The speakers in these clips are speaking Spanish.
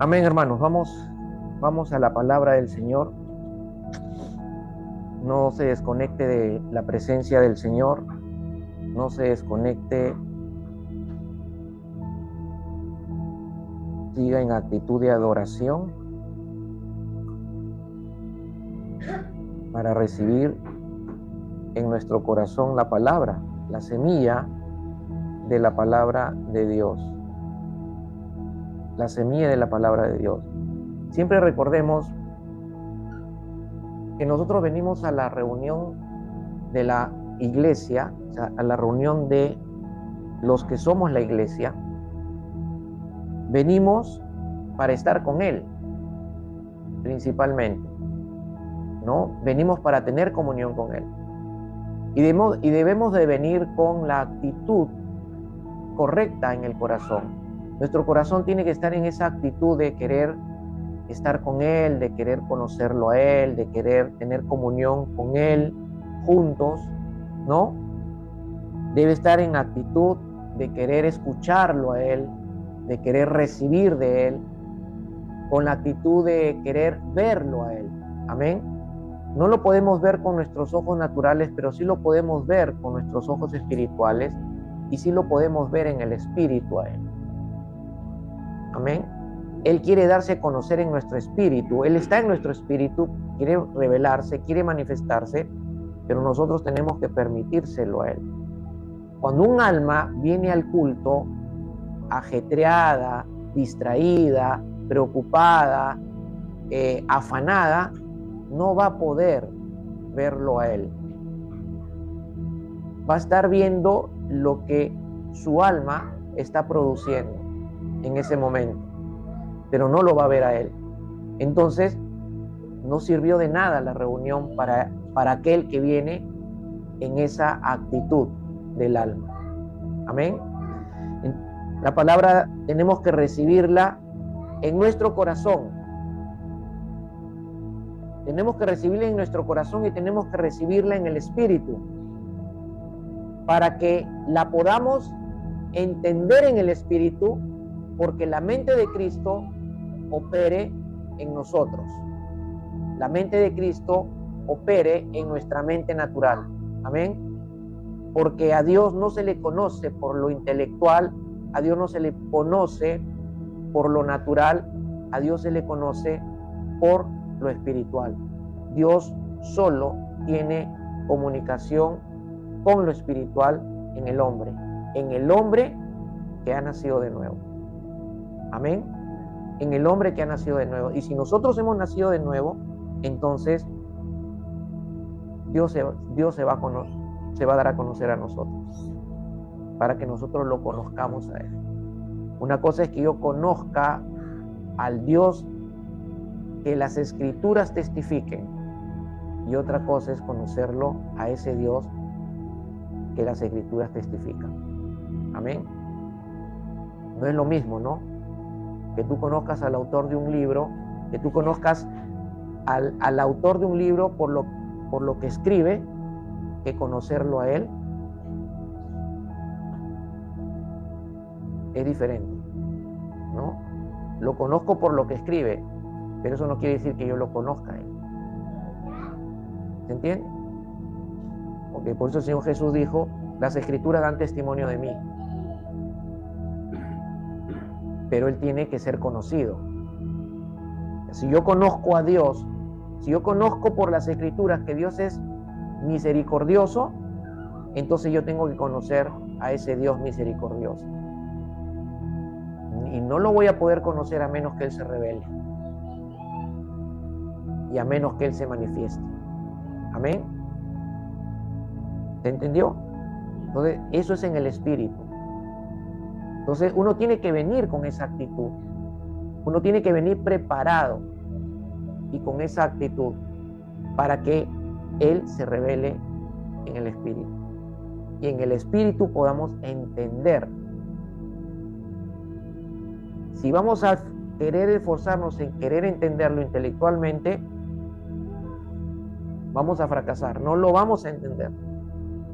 Amén, hermanos. Vamos a la palabra del Señor. No se desconecte de la presencia del Señor. No se desconecte. Siga en actitud de adoración para recibir en nuestro corazón la palabra, la semilla de la palabra de Dios. La semilla de la palabra de Dios. Siempre recordemos que nosotros venimos a la reunión de la iglesia, o sea, a la reunión de los que somos la iglesia. Venimos para estar con Él, principalmente, ¿no? Venimos para tener comunión con Él. Y debemos de venir con la actitud correcta en el corazón. Nuestro corazón tiene que estar en esa actitud de querer estar con Él, de querer conocerlo a Él, de querer tener comunión con Él juntos, ¿no? Debe estar en actitud de querer escucharlo a Él, de querer recibir de Él, con la actitud de querer verlo a Él. Amén. No lo podemos ver con nuestros ojos naturales, pero sí lo podemos ver con nuestros ojos espirituales y sí lo podemos ver en el espíritu a Él. Amén. Él quiere darse a conocer en nuestro espíritu. Él está en nuestro espíritu, quiere revelarse, quiere manifestarse, pero nosotros tenemos que permitírselo a Él. Cuando un alma viene al culto ajetreada, distraída, preocupada, afanada, no va a poder verlo a Él. Va a estar viendo lo que su alma está produciendo en ese momento, pero no lo va a ver a Él. Entonces, no sirvió de nada la reunión para aquel que viene en esa actitud del alma. Amén. La palabra tenemos que recibirla en nuestro corazón. Tenemos que recibirla en nuestro corazón y tenemos que recibirla en el espíritu para que la podamos entender en el espíritu, porque la mente de Cristo opere en nosotros. La mente de Cristo opere en nuestra mente natural. Amén. Porque a Dios no se le conoce por lo intelectual, a Dios no se le conoce por lo natural, a Dios se le conoce por lo espiritual. Dios solo tiene comunicación con lo espiritual en el hombre que ha nacido de nuevo. Amén. En el hombre que ha nacido de nuevo. Y si nosotros hemos nacido de nuevo, entonces Dios se va a dar a conocer a nosotros, para que nosotros lo conozcamos a Él. Una cosa es que yo conozca al Dios que las Escrituras testifiquen, y otra cosa es conocerlo a ese Dios que las Escrituras testifican. Amén. No es lo mismo, ¿no? Que tú conozcas al autor de un libro, que tú conozcas al autor de un libro por lo que escribe, que conocerlo a Él es diferente, ¿no? Lo conozco por lo que escribe, pero eso no quiere decir que yo lo conozca a Él. ¿Se entiende? Porque por eso el Señor Jesús dijo: las Escrituras dan testimonio de mí. Pero Él tiene que ser conocido. Si yo conozco a Dios, si yo conozco por las Escrituras que Dios es misericordioso, entonces yo tengo que conocer a ese Dios misericordioso. Y no lo voy a poder conocer a menos que Él se revele y a menos que Él se manifieste. Amén. ¿Se entendió? Entonces, eso es en el espíritu. Entonces, uno tiene que venir con esa actitud. Uno tiene que venir preparado y con esa actitud para que Él se revele en el espíritu. Y en el espíritu podamos entender. Si vamos a querer esforzarnos en querer entenderlo intelectualmente, vamos a fracasar. No lo vamos a entender.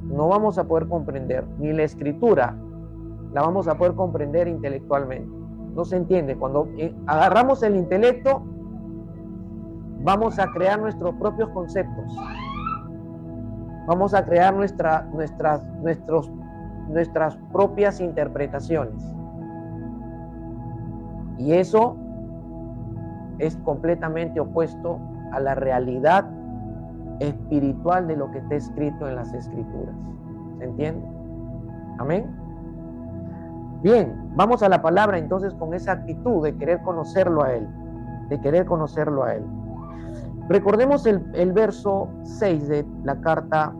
No vamos a poder comprender. Ni la Escritura la vamos a poder comprender intelectualmente. No se entiende. Cuando agarramos el intelecto, vamos a crear nuestros propios conceptos. Vamos a crear nuestras propias interpretaciones. Y eso es completamente opuesto a la realidad espiritual de lo que está escrito en las Escrituras. ¿Se entiende? Amén. Bien, vamos a la palabra entonces con esa actitud de querer conocerlo a Él. De querer conocerlo a Él. Recordemos el verso 6 de la carta,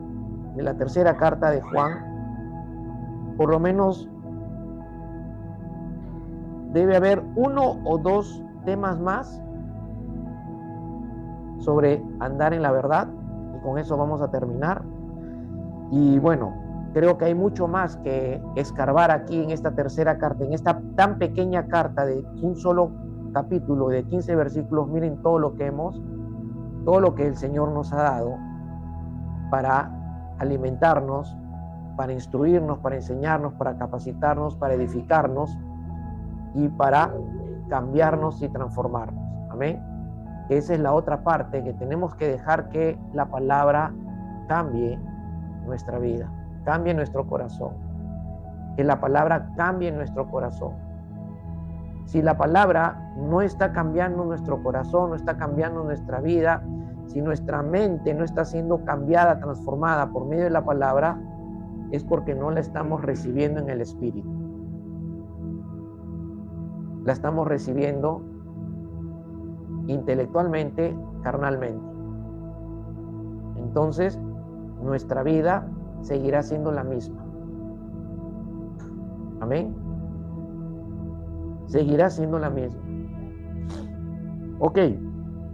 de la tercera carta de Juan. Por lo menos debe haber uno o dos temas más sobre andar en la verdad, y con eso vamos a terminar. Y bueno, creo que hay mucho más que escarbar aquí en esta tercera carta, en esta tan pequeña carta de un solo capítulo de 15 versículos. Miren todo lo que el Señor nos ha dado para alimentarnos, para instruirnos, para enseñarnos, para capacitarnos, para edificarnos y para cambiarnos y transformarnos. Amén. Esa es la otra parte, que tenemos que dejar que la palabra cambie nuestra vida, cambie nuestro corazón, que la palabra cambie nuestro corazón. Si la palabra no está cambiando nuestro corazón, no está cambiando nuestra vida, si nuestra mente no está siendo cambiada, transformada por medio de la palabra, es porque no la estamos recibiendo en el Espíritu. La estamos recibiendo intelectualmente, carnalmente. Entonces, nuestra vida seguirá siendo la misma. Amén. Seguirá siendo la misma. Ok,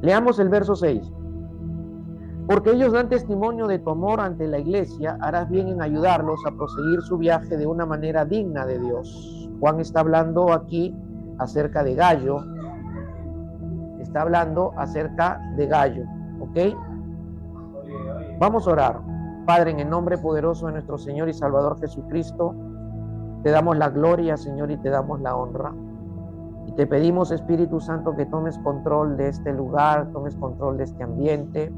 leamos el verso 6. Porque ellos dan testimonio de tu amor ante la iglesia, harás bien en ayudarlos a proseguir su viaje de una manera digna de Dios. Juan está hablando aquí acerca de Gallo. Está hablando acerca de Gallo. ¿Ok? Vamos a orar. Padre, en el nombre poderoso de nuestro Señor y Salvador Jesucristo, te damos la gloria, Señor, y te damos la honra. Y te pedimos, Espíritu Santo, que tomes control de este lugar, tomes control de este ambiente,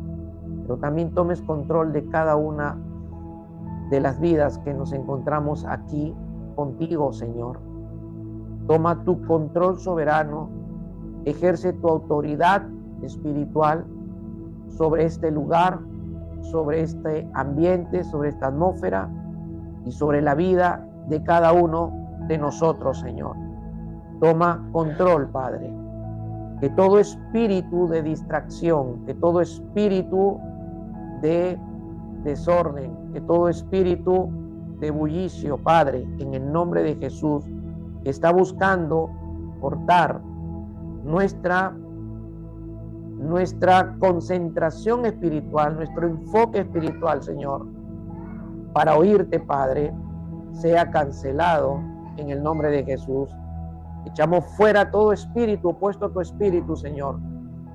pero también tomes control de cada una de las vidas que nos encontramos aquí contigo, Señor. Toma tu control soberano, ejerce tu autoridad espiritual sobre este lugar, sobre este ambiente, sobre esta atmósfera y sobre la vida de cada uno de nosotros, Señor. Toma control, Padre. Que todo espíritu de distracción, que todo espíritu de desorden, que todo espíritu de bullicio, Padre, en el nombre de Jesús, que está buscando cortar nuestra concentración espiritual, nuestro enfoque espiritual, Señor, para oírte, Padre, sea cancelado en el nombre de Jesús. Echamos fuera todo espíritu opuesto a tu espíritu, Señor.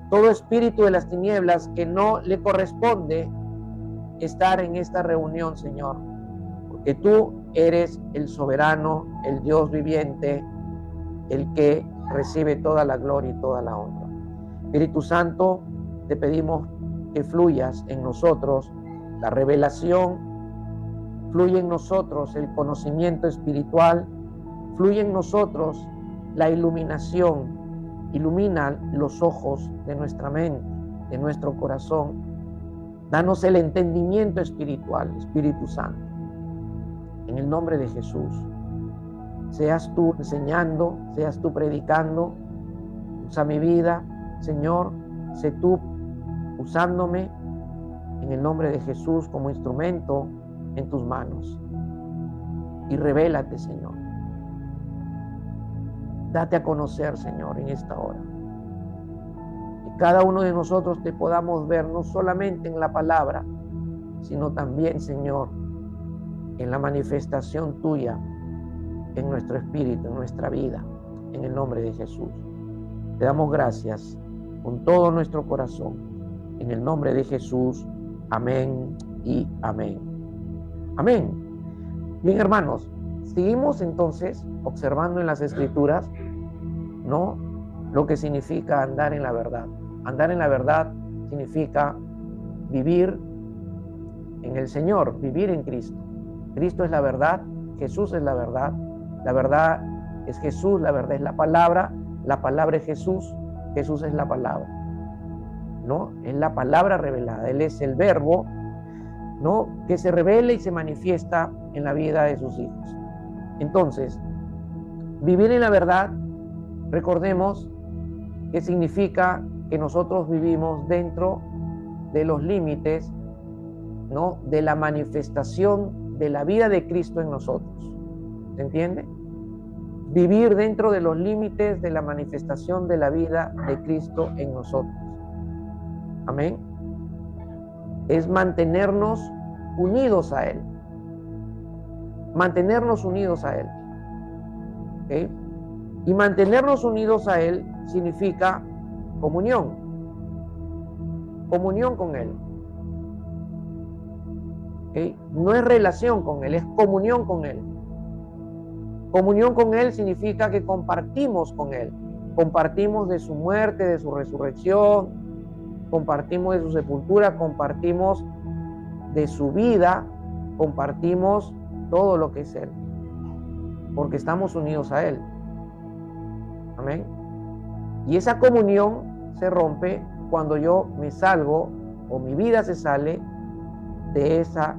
Todo espíritu de las tinieblas que no le corresponde estar en esta reunión, Señor. Porque tú eres el soberano, el Dios viviente, el que recibe toda la gloria y toda la honra. Espíritu Santo, te pedimos que fluyas en nosotros la revelación, fluye en nosotros el conocimiento espiritual, fluye en nosotros la iluminación. Ilumina los ojos de nuestra mente, de nuestro corazón. Danos el entendimiento espiritual, Espíritu Santo. En el nombre de Jesús, seas tú enseñando, seas tú predicando. Usa mi vida, Señor, sé tú usándome en el nombre de Jesús como instrumento en tus manos. Y revélate, Señor. Date a conocer, Señor, en esta hora. Que cada uno de nosotros te podamos ver no solamente en la palabra, sino también, Señor, en la manifestación tuya, en nuestro espíritu, en nuestra vida, en el nombre de Jesús. Te damos gracias con todo nuestro corazón, en el nombre de Jesús. Amén y amén. Amén. Bien, hermanos, seguimos entonces observando en las Escrituras ¿no? Lo que significa andar en la verdad. Andar en la verdad significa vivir en el Señor, vivir en Cristo. Cristo es la verdad, Jesús es la verdad es Jesús, la verdad es la palabra es Jesús, Jesús es la palabra, ¿no? Es la palabra revelada, Él es el verbo, ¿no? Que se revela y se manifiesta en la vida de sus hijos. Entonces, vivir en la verdad, recordemos que significa que nosotros vivimos dentro de los límites, ¿no? De la manifestación de la vida de Cristo en nosotros. ¿Se entiende? Vivir dentro de los límites de la manifestación de la vida de Cristo en nosotros. Amén. Es mantenernos unidos a Él. Mantenernos unidos a Él. ¿Okay? Y mantenernos unidos a Él significa comunión. Comunión con Él. ¿Okay? No es relación con Él, es comunión con Él. Comunión con Él significa que compartimos con Él. Compartimos de su muerte, de su resurrección, compartimos de su sepultura, compartimos de su vida, compartimos todo lo que es Él. Porque estamos unidos a Él. Amén. Y esa comunión se rompe cuando yo me salgo o mi vida se sale de esa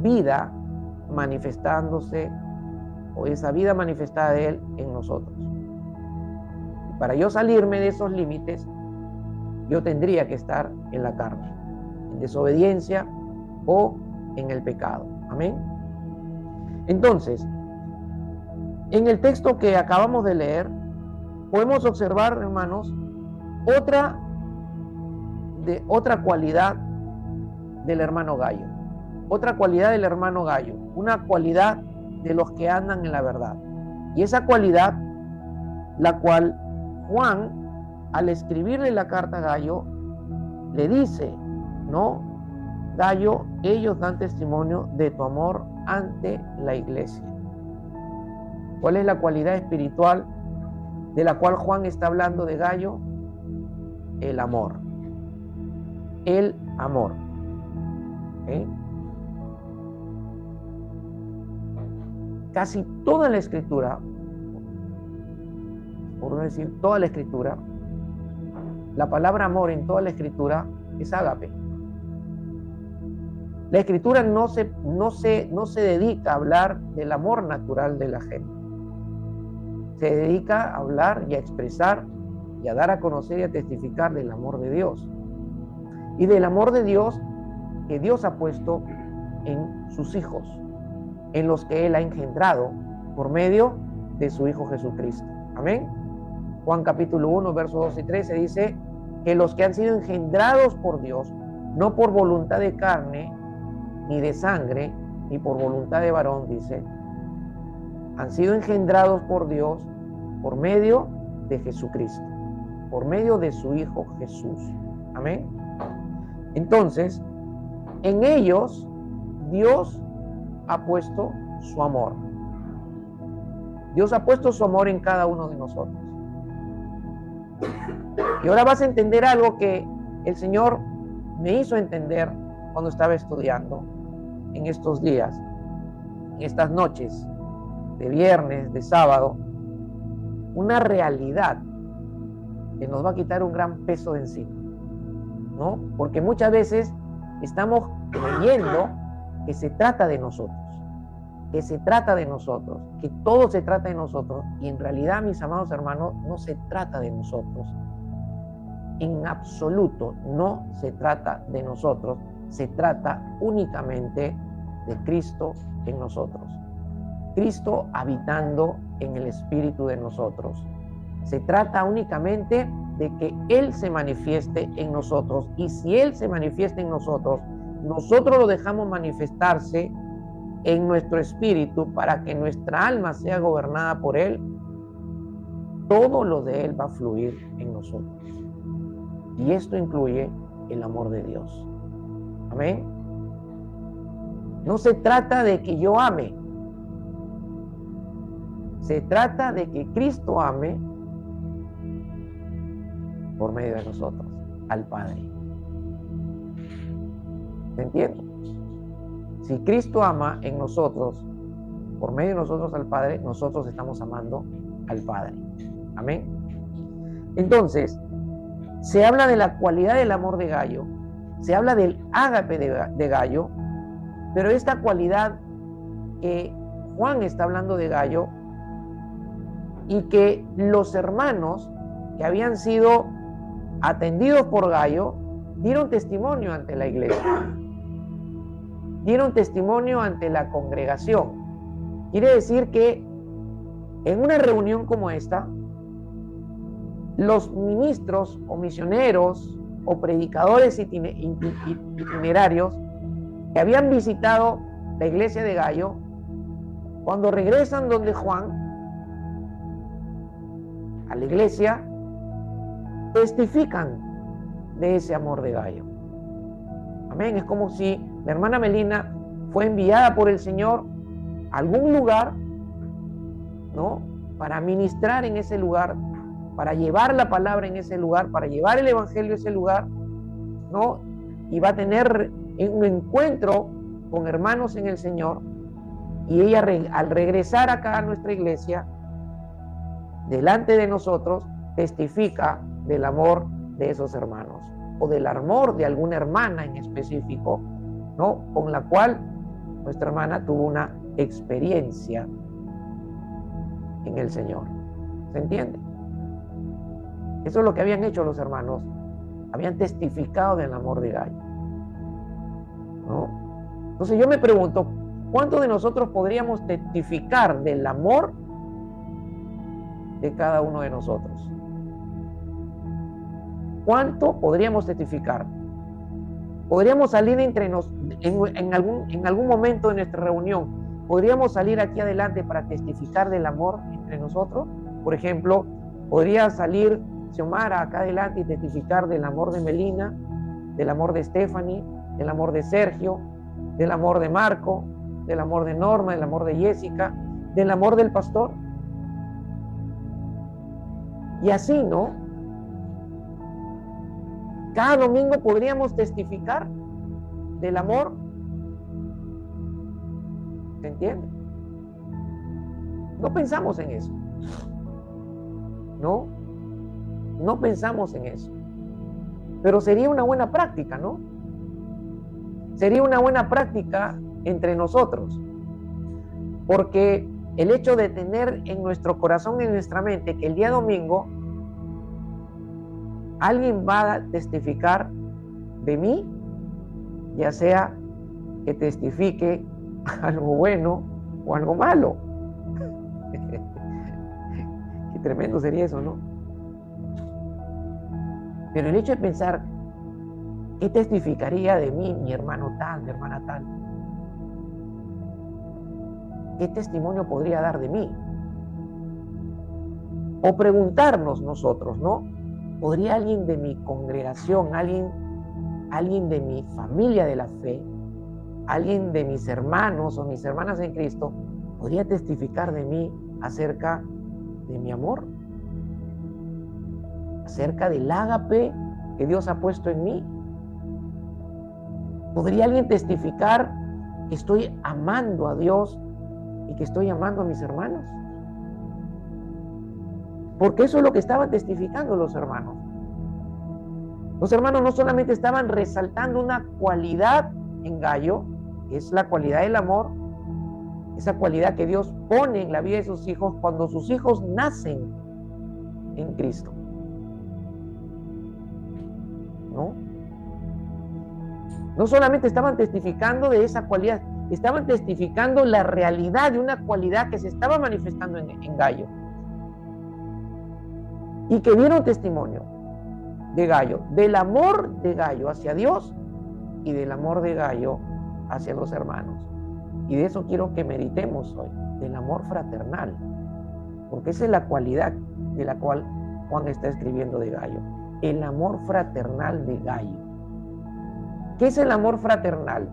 vida manifestándose o esa vida manifestada de Él en nosotros. Y para yo salirme de esos límites, yo tendría que estar en la carne, en desobediencia o en el pecado. Amén. Entonces, en el texto que acabamos de leer, podemos observar, hermanos, otra cualidad del hermano Gallo. Otra cualidad del hermano Gallo. Una cualidad de los que andan en la verdad. Y esa cualidad, la cual Juan, al escribirle la carta a Gallo, le dice, ¿no? Gallo, ellos dan testimonio de tu amor ante la iglesia. ¿Cuál es la cualidad espiritual de la cual Juan está hablando de Gallo? El amor. El amor. ¿Okay? Casi toda la escritura, por no decir toda la escritura, la palabra amor en toda la escritura es ágape. La escritura no se dedica a hablar del amor natural de la gente. Se dedica a hablar y a expresar y a dar a conocer y a testificar del amor de Dios. Y del amor de Dios que Dios ha puesto en sus hijos, en los que Él ha engendrado por medio de su Hijo Jesucristo. Amén. Juan capítulo 1, versos 12 y 13 dice que los que han sido engendrados por Dios, no por voluntad de carne, ni de sangre, ni por voluntad de varón, dice, han sido engendrados por Dios por medio de Jesucristo, por medio de su Hijo Jesús. Amén. Entonces, en ellos Dios ha puesto su amor. Dios ha puesto su amor en cada uno de nosotros. Y ahora vas a entender algo que el Señor me hizo entender cuando estaba estudiando en estos días, en estas noches de viernes, de sábado, una realidad que nos va a quitar un gran peso de encima, ¿no? Porque muchas veces estamos creyendo que se trata de nosotros, que se trata de nosotros, que todo se trata de nosotros, y en realidad, mis amados hermanos, no se trata de nosotros. En absoluto no se trata de nosotros, se trata únicamente de Cristo en nosotros. Cristo habitando en el espíritu de nosotros. Se trata únicamente de que Él se manifieste en nosotros, y si Él se manifiesta en nosotros, nosotros lo dejamos manifestarse en nuestro espíritu para que nuestra alma sea gobernada por Él. Todo lo de Él va a fluir en nosotros. Y esto incluye el amor de Dios. Amén. No se trata de que yo ame. Se trata de que Cristo ame por medio de nosotros al Padre. ¿Se entiende? Si Cristo ama en nosotros, por medio de nosotros al Padre, nosotros estamos amando al Padre. Amén. Entonces, se habla de la cualidad del amor de Gayo, se habla del ágape de Gayo, pero esta cualidad que Juan está hablando de Gayo y que los hermanos que habían sido atendidos por Gayo dieron testimonio ante la iglesia, dieron testimonio ante la congregación. Quiere decir que en una reunión como esta, los ministros o misioneros o predicadores itinerarios que habían visitado la iglesia de Gayo, cuando regresan donde Juan, a la iglesia, testifican de ese amor de Gayo. Amén. Es como si la hermana Melina fue enviada por el Señor a algún lugar, ¿no?, para ministrar en ese lugar, para llevar la palabra en ese lugar, para llevar el evangelio a ese lugar, ¿no? Y va a tener un encuentro con hermanos en el Señor, y ella al regresar acá a nuestra iglesia, delante de nosotros, testifica del amor de esos hermanos, o del amor de alguna hermana en específico, ¿no?, con la cual nuestra hermana tuvo una experiencia en el Señor. ¿Se entiende? Eso es lo que habían hecho los hermanos. Habían testificado del amor de Gayo, ¿no? Entonces yo me pregunto, ¿cuántos de nosotros podríamos testificar del amor de cada uno de nosotros? ¿Cuánto podríamos testificar? ¿Podríamos salir entre en algún momento de nuestra reunión? ¿Podríamos salir aquí adelante para testificar del amor entre nosotros? Por ejemplo, podría salir Xiomara acá adelante y testificar del amor de Melina, del amor de Stephanie, del amor de Sergio, del amor de Marco, del amor de Norma, del amor de Jessica, del amor del pastor. Y así, ¿no? Cada domingo podríamos testificar del amor. ¿Se entiende? No pensamos en eso. No pensamos en eso. Pero sería una buena práctica, ¿no? Sería una buena práctica entre nosotros. Porque el hecho de tener en nuestro corazón y en nuestra mente que el día domingo alguien va a testificar de mí, ya sea que testifique algo bueno o algo malo. Qué tremendo sería eso, ¿no? Pero el hecho de pensar, ¿qué testificaría de mí mi hermano tal, mi hermana tal? ¿Qué testimonio podría dar de mí? O preguntarnos nosotros, ¿no? ¿Podría alguien de mi congregación, alguien de mi familia de la fe, alguien de mis hermanos o mis hermanas en Cristo, podría testificar de mí acerca de mi amor? Acerca del ágape que Dios ha puesto en mí. ¿Podría alguien testificar que estoy amando a Dios y que estoy amando a mis hermanos? Porque eso es lo que estaban testificando los hermanos. Los hermanos no solamente estaban resaltando una cualidad en Gayo, que es la cualidad del amor, esa cualidad que Dios pone en la vida de sus hijos cuando sus hijos nacen en Cristo, ¿no? No solamente estaban testificando de esa cualidad, estaban testificando la realidad de una cualidad que se estaba manifestando en Gayo, y que dieron testimonio de Gayo, del amor de Gayo hacia Dios y del amor de Gayo hacia los hermanos. Y de eso quiero que meditemos hoy, del amor fraternal, porque esa es la cualidad de la cual Juan está escribiendo de Gayo, el amor fraternal de Gayo. ¿Qué es el amor fraternal?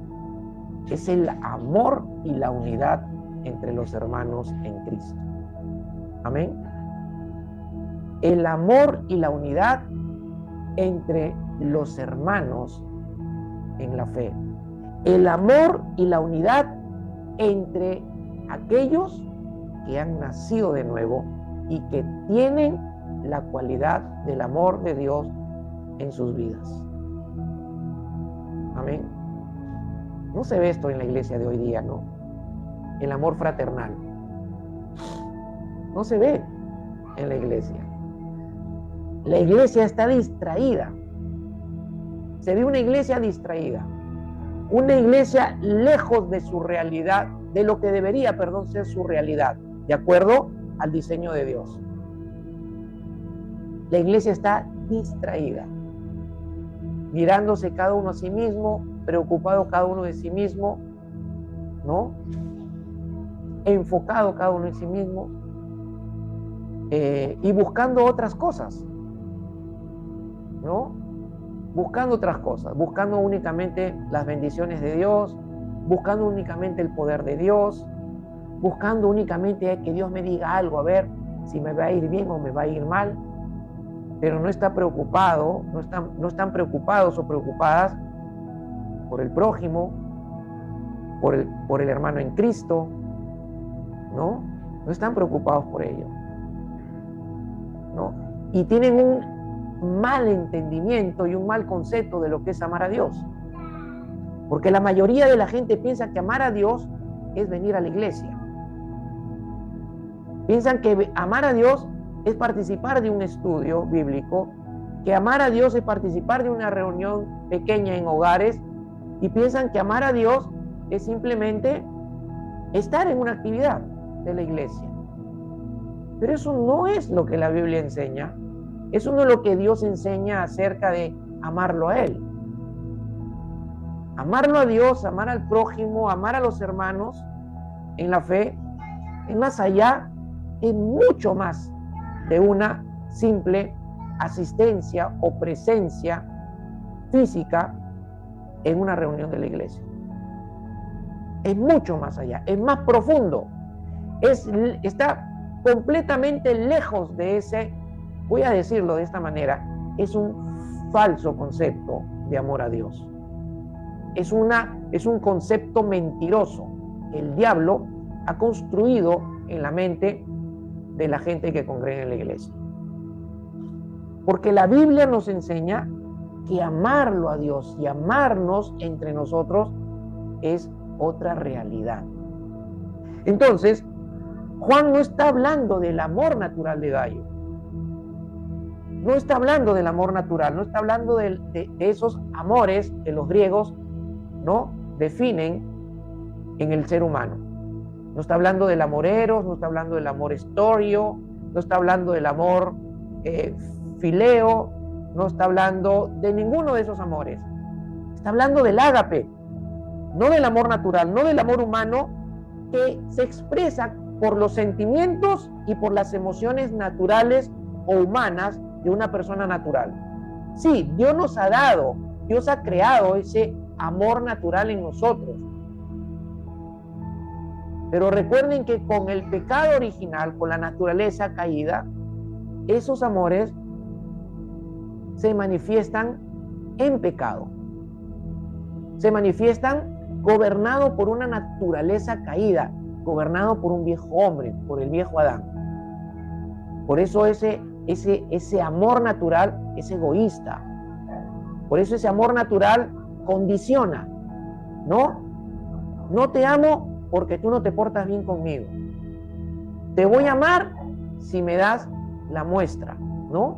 Es el amor y la unidad entre los hermanos en Cristo. Amén. El amor y la unidad entre los hermanos en la fe. El amor y la unidad entre aquellos que han nacido de nuevo y que tienen la cualidad del amor de Dios en sus vidas. Amén. No se ve esto en la iglesia de hoy día, ¿no? El amor fraternal. No se ve en la iglesia. La iglesia está distraída. Se ve una iglesia distraída. Una iglesia lejos de su realidad, de lo que debería, ser su realidad, de acuerdo al diseño de Dios. La iglesia está distraída, mirándose cada uno a sí mismo, preocupado cada uno de sí mismo, ¿no? Enfocado cada uno en sí mismo, y buscando otras cosas, ¿no? Buscando otras cosas, buscando únicamente las bendiciones de Dios, buscando únicamente el poder de Dios, buscando únicamente que Dios me diga algo, a ver si me va a ir bien o me va a ir mal, pero no está preocupado, no están preocupados o preocupadas por el prójimo, por el hermano en Cristo, ¿no? No están preocupados por ello, ¿no? Y tienen un mal entendimiento y un mal concepto de lo que es amar a Dios. Porque la mayoría de la gente piensa que amar a Dios es venir a la iglesia. Piensan que amar a Dios es participar de un estudio bíblico, que amar a Dios es participar de una reunión pequeña en hogares, y piensan que amar a Dios es simplemente estar en una actividad de la iglesia. Pero eso no es lo que la Biblia enseña. Eso no es lo que Dios enseña acerca de amarlo a Él. Amarlo a Dios, amar al prójimo, amar a los hermanos en la fe, es más allá, es mucho más de una simple asistencia o presencia física en una reunión de la iglesia. Es mucho más allá, es más profundo, está completamente lejos de ese, voy a decirlo de esta manera, es un falso concepto de amor a Dios. Es un concepto mentiroso que el diablo ha construido en la mente de la gente que congrega en la iglesia. Porque la Biblia nos enseña que amarlo a Dios y amarnos entre nosotros es otra realidad. Entonces, Juan no está hablando del amor natural de Gallo. No está hablando del amor natural, no está hablando de esos amores que los griegos, ¿no?, definen en el ser humano. No está hablando del amor eros, no está hablando del amor estorio, no está hablando del amor fileo, no está hablando de ninguno de esos amores. Está hablando del ágape, no del amor natural, no del amor humano que se expresa por los sentimientos y por las emociones naturales o humanas de una persona natural. Sí, Dios nos ha dado, Dios ha creado ese amor natural en nosotros. Pero recuerden que con el pecado original, con la naturaleza caída, esos amores se manifiestan en pecado. Se manifiestan gobernados por una naturaleza caída, gobernado por un viejo hombre, por el viejo Adán. Por eso ese amor natural es egoísta. Por eso ese amor natural condiciona. No te amo porque tú no te portas bien conmigo. Te voy a amar si me das la muestra, ¿no?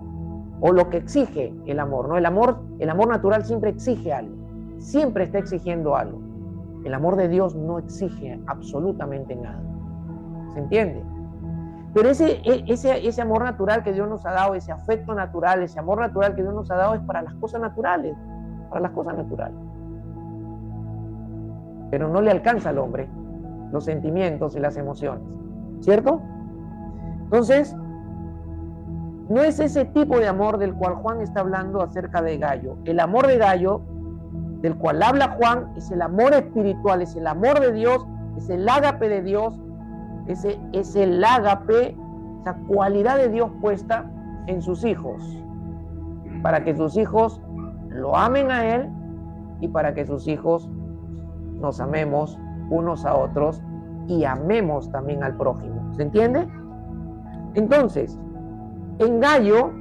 O lo que exige el amor, ¿no? El amor natural siempre exige algo. Siempre está exigiendo algo. El amor de Dios no exige absolutamente nada. ¿Se entiende? Pero ese amor natural que Dios nos ha dado, ese afecto natural, ese amor natural que Dios nos ha dado es para las cosas naturales, para las cosas naturales. Pero no le alcanza al hombre los sentimientos y las emociones, ¿cierto? Entonces, no es ese tipo de amor del cual Juan está hablando acerca de Gallo. El amor de Gallo, del cual habla Juan, es el amor espiritual, es el amor de Dios, es el ágape de Dios, es el ágape, esa cualidad de Dios puesta en sus hijos. para que sus hijos lo amen a Él y para que sus hijos nos amemos unos a otros y amemos también al prójimo. ¿Se entiende? Entonces, en Gayo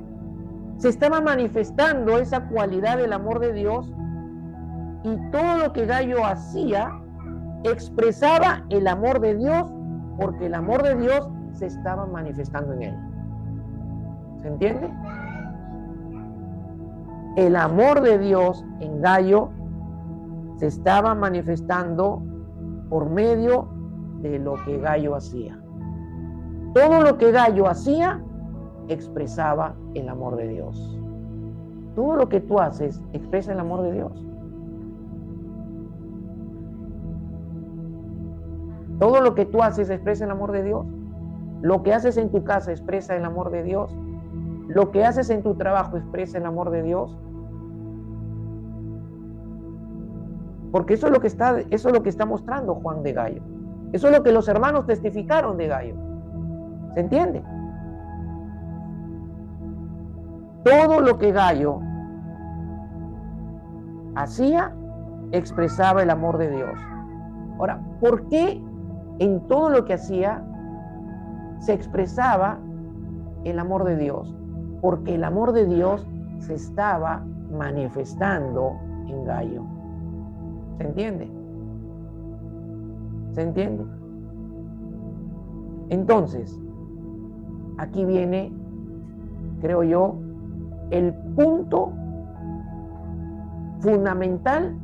se estaba manifestando esa cualidad del amor de Dios, y todo lo que Gayo hacía expresaba el amor de Dios, porque el amor de Dios se estaba manifestando en él. ¿Se entiende? El amor de Dios en Gayo se estaba manifestando por medio de lo que Gayo hacía. Todo lo que Gayo hacía expresaba el amor de Dios. Todo lo que tú haces expresa el amor de Dios. Todo lo que tú haces expresa el amor de Dios. Lo que haces en tu casa expresa el amor de Dios. Lo que haces en tu trabajo expresa el amor de Dios. Porque eso es lo que está mostrando Juan de Gayo. Eso es lo que los hermanos testificaron de Gayo. ¿Se entiende? Todo lo que Gayo hacía expresaba el amor de Dios. Ahora, ¿por qué en todo lo que hacía se expresaba el amor de Dios? Porque el amor de Dios se estaba manifestando en Gayo. ¿Se entiende? ¿Se entiende? Entonces, aquí viene, creo yo, el punto fundamental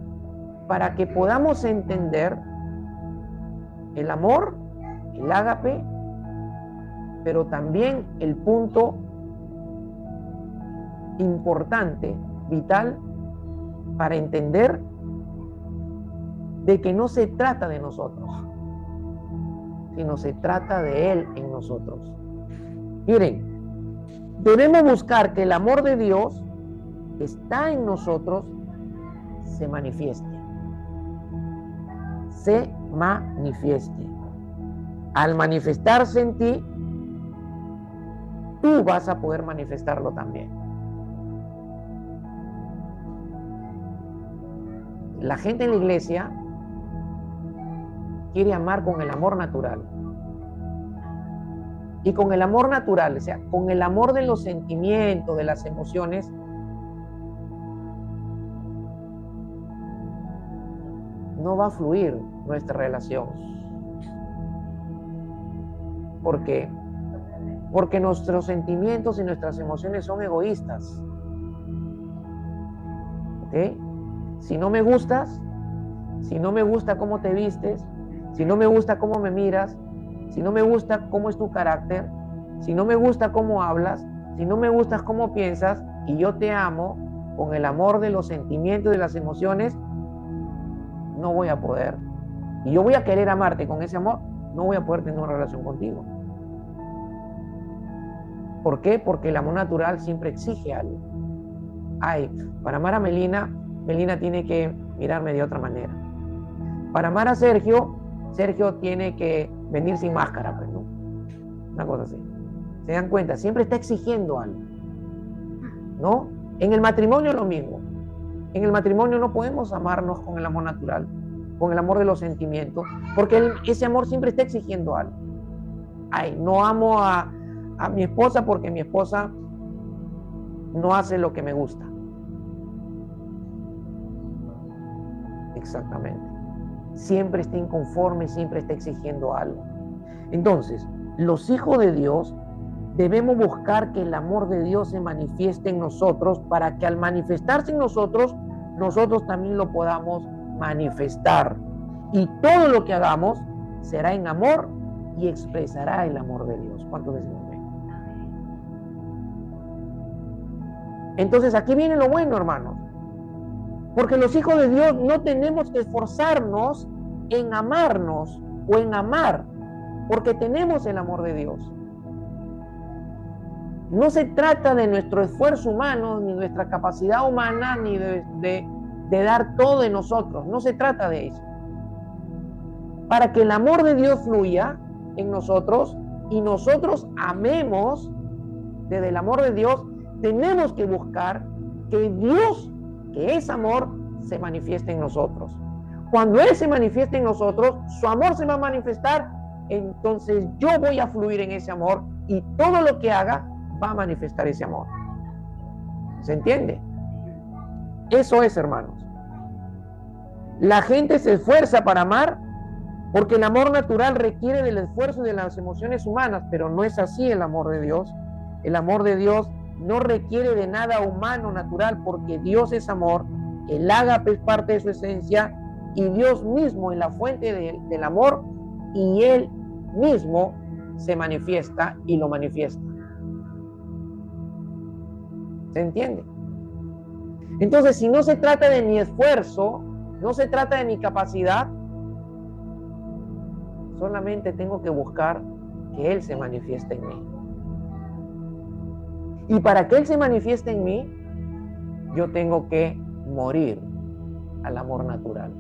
para que podamos entender el amor, el ágape, pero también el punto importante, vital, para entender de que no se trata de nosotros, sino se trata de Él en nosotros. Miren, debemos buscar que el amor de Dios que está en nosotros se manifieste. Se manifieste. Al manifestarse en ti, tú vas a poder manifestarlo también. La gente en la iglesia quiere amar con el amor natural. Y con el amor natural, o sea, con el amor de los sentimientos, de las emociones, no va a fluir nuestra relación. ¿Por qué? Porque nuestros sentimientos y nuestras emociones son egoístas. ¿Ok? Si no me gustas, si no me gusta cómo te vistes, si no me gusta cómo me miras, si no me gusta cómo es tu carácter, si no me gusta cómo hablas, si no me gusta cómo piensas, y yo te amo con el amor de los sentimientos y de las emociones, no voy a poder. Y yo voy a querer amarte con ese amor, no voy a poder tener una relación contigo. ¿Por qué? Porque el amor natural siempre exige algo. Ay, para amar a Melina, Melina tiene que mirarme de otra manera. Para amar a Sergio, Sergio tiene que venir sin máscara, pues, ¿no? Una cosa así. ¿Se dan cuenta? Siempre está exigiendo algo, ¿no? En el matrimonio lo mismo. En el matrimonio no podemos amarnos con el amor natural, con el amor de los sentimientos, porque ese amor siempre está exigiendo algo. Ay, no amo a mi esposa porque mi esposa no hace lo que me gusta. Exactamente. Siempre está inconforme, siempre está exigiendo algo. Entonces, los hijos de Dios debemos buscar que el amor de Dios se manifieste en nosotros, para que al manifestarse en nosotros, nosotros también lo podamos manifestar. Y todo lo que hagamos será en amor y expresará el amor de Dios. ¿Cuántos decimos amén? Entonces, aquí viene lo bueno, hermanos. Porque los hijos de Dios no tenemos que esforzarnos en amarnos o en amar, porque tenemos el amor de Dios. No se trata de nuestro esfuerzo humano, ni nuestra capacidad humana, ni de dar todo de nosotros. No se trata de eso. Para que el amor de Dios fluya en nosotros y nosotros amemos desde el amor de Dios, tenemos que buscar que Dios, que es amor, se manifieste en nosotros. Cuando Él se manifieste en nosotros, su amor se va a manifestar, entonces yo voy a fluir en ese amor y todo lo que haga va a manifestar ese amor. ¿Se entiende? Eso es, hermanos. La gente se esfuerza para amar porque el amor natural requiere del esfuerzo y de las emociones humanas, pero no es así el amor de Dios. El amor de Dios no requiere de nada humano natural porque Dios es amor, el ágape es parte de su esencia y Dios mismo es la fuente del amor y Él mismo se manifiesta y lo manifiesta. ¿Se entiende? Entonces, si no se trata de mi esfuerzo, no se trata de mi capacidad, solamente tengo que buscar que Él se manifieste en mí. Y para que Él se manifieste en mí, yo tengo que morir al amor natural.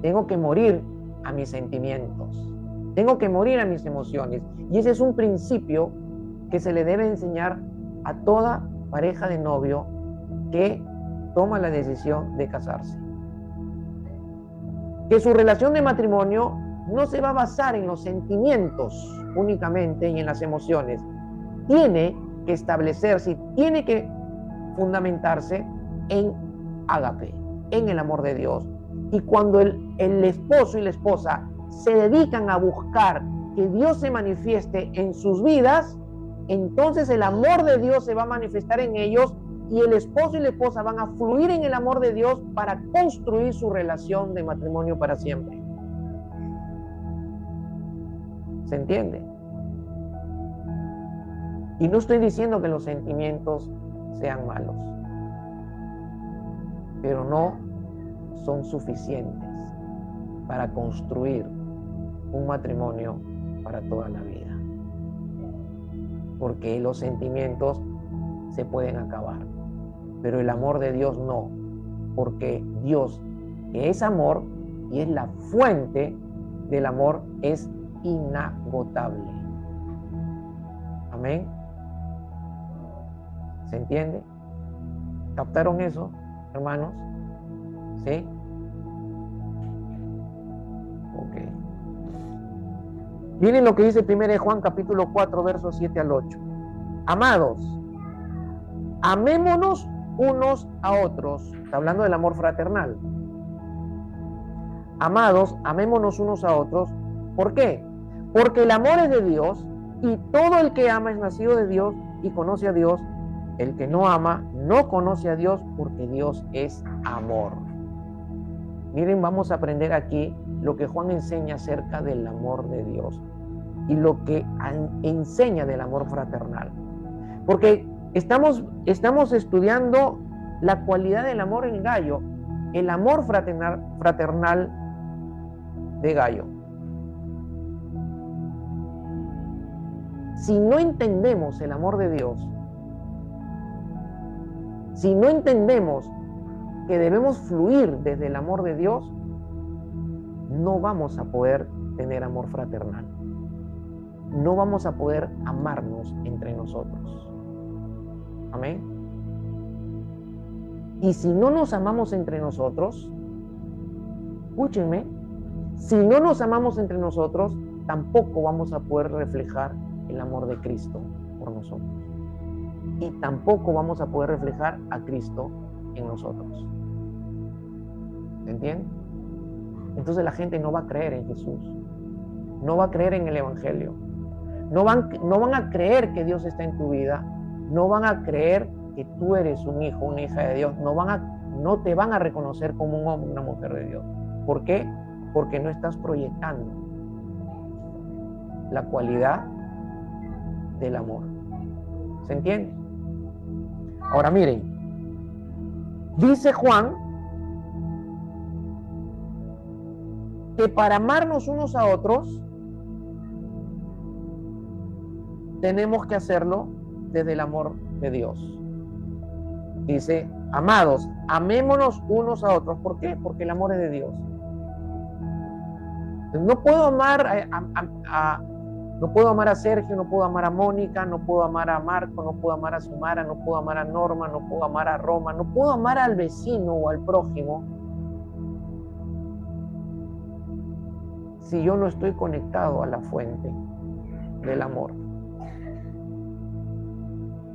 Tengo que morir a mis sentimientos. Tengo que morir a mis emociones. Y ese es un principio que se le debe enseñar a toda pareja de novio que toma la decisión de casarse. Que su relación de matrimonio no se va a basar en los sentimientos únicamente y en las emociones. Tiene que establecerse, tiene que fundamentarse en ágape, en el amor de Dios. Y cuando el esposo y la esposa se dedican a buscar que Dios se manifieste en sus vidas, entonces el amor de Dios se va a manifestar en ellos y el esposo y la esposa van a fluir en el amor de Dios para construir su relación de matrimonio para siempre. ¿Se entiende? Y no estoy diciendo que los sentimientos sean malos, pero no son suficientes para construir un matrimonio para toda la vida. Porque los sentimientos se pueden acabar, pero el amor de Dios no, porque Dios, que es amor y es la fuente del amor, es inagotable. Amén. ¿Se entiende? ¿Captaron eso, hermanos? ¿Sí? Ok. Miren lo que dice 1 Juan capítulo 4, versos 7 al 8. Amados, amémonos unos a otros. Está hablando del amor fraternal. Amados, amémonos unos a otros. ¿Por qué? Porque el amor es de Dios y todo el que ama es nacido de Dios y conoce a Dios. El que no ama no conoce a Dios porque Dios es amor. Miren, vamos a aprender aquí lo que Juan enseña acerca del amor de Dios y lo que enseña del amor fraternal. Porque estamos estudiando la cualidad del amor en Gayo, el amor fraternal de Gayo. Si no entendemos el amor de Dios, si no entendemos que debemos fluir desde el amor de Dios, no vamos a poder tener amor fraternal. No vamos a poder amarnos entre nosotros. Amén. Y si no nos amamos entre nosotros, escúchenme, si no nos amamos entre nosotros, tampoco vamos a poder reflejar el amor de Cristo por nosotros. Y tampoco vamos a poder reflejar a Cristo en nosotros. ¿Se entiende? Entonces la gente no va a creer en Jesús, no va a creer en el Evangelio, no van a creer que Dios está en tu vida, no van a creer que tú eres un hijo, una hija de Dios, no te van a reconocer como un hombre, una mujer de Dios. ¿Por qué? Porque no estás proyectando la cualidad del amor. ¿Se entiende? Ahora miren, dice Juan que para amarnos unos a otros tenemos que hacerlo desde el amor de Dios. Dice, amados, amémonos unos a otros. ¿Por qué? Porque el amor es de Dios. No puedo amar No puedo amar a Sergio, no puedo amar a Mónica, no puedo amar a Marco, no puedo amar a Sumara, no puedo amar a Norma, no puedo amar a Roma, no puedo amar al vecino o al prójimo si yo no estoy conectado a la fuente del amor.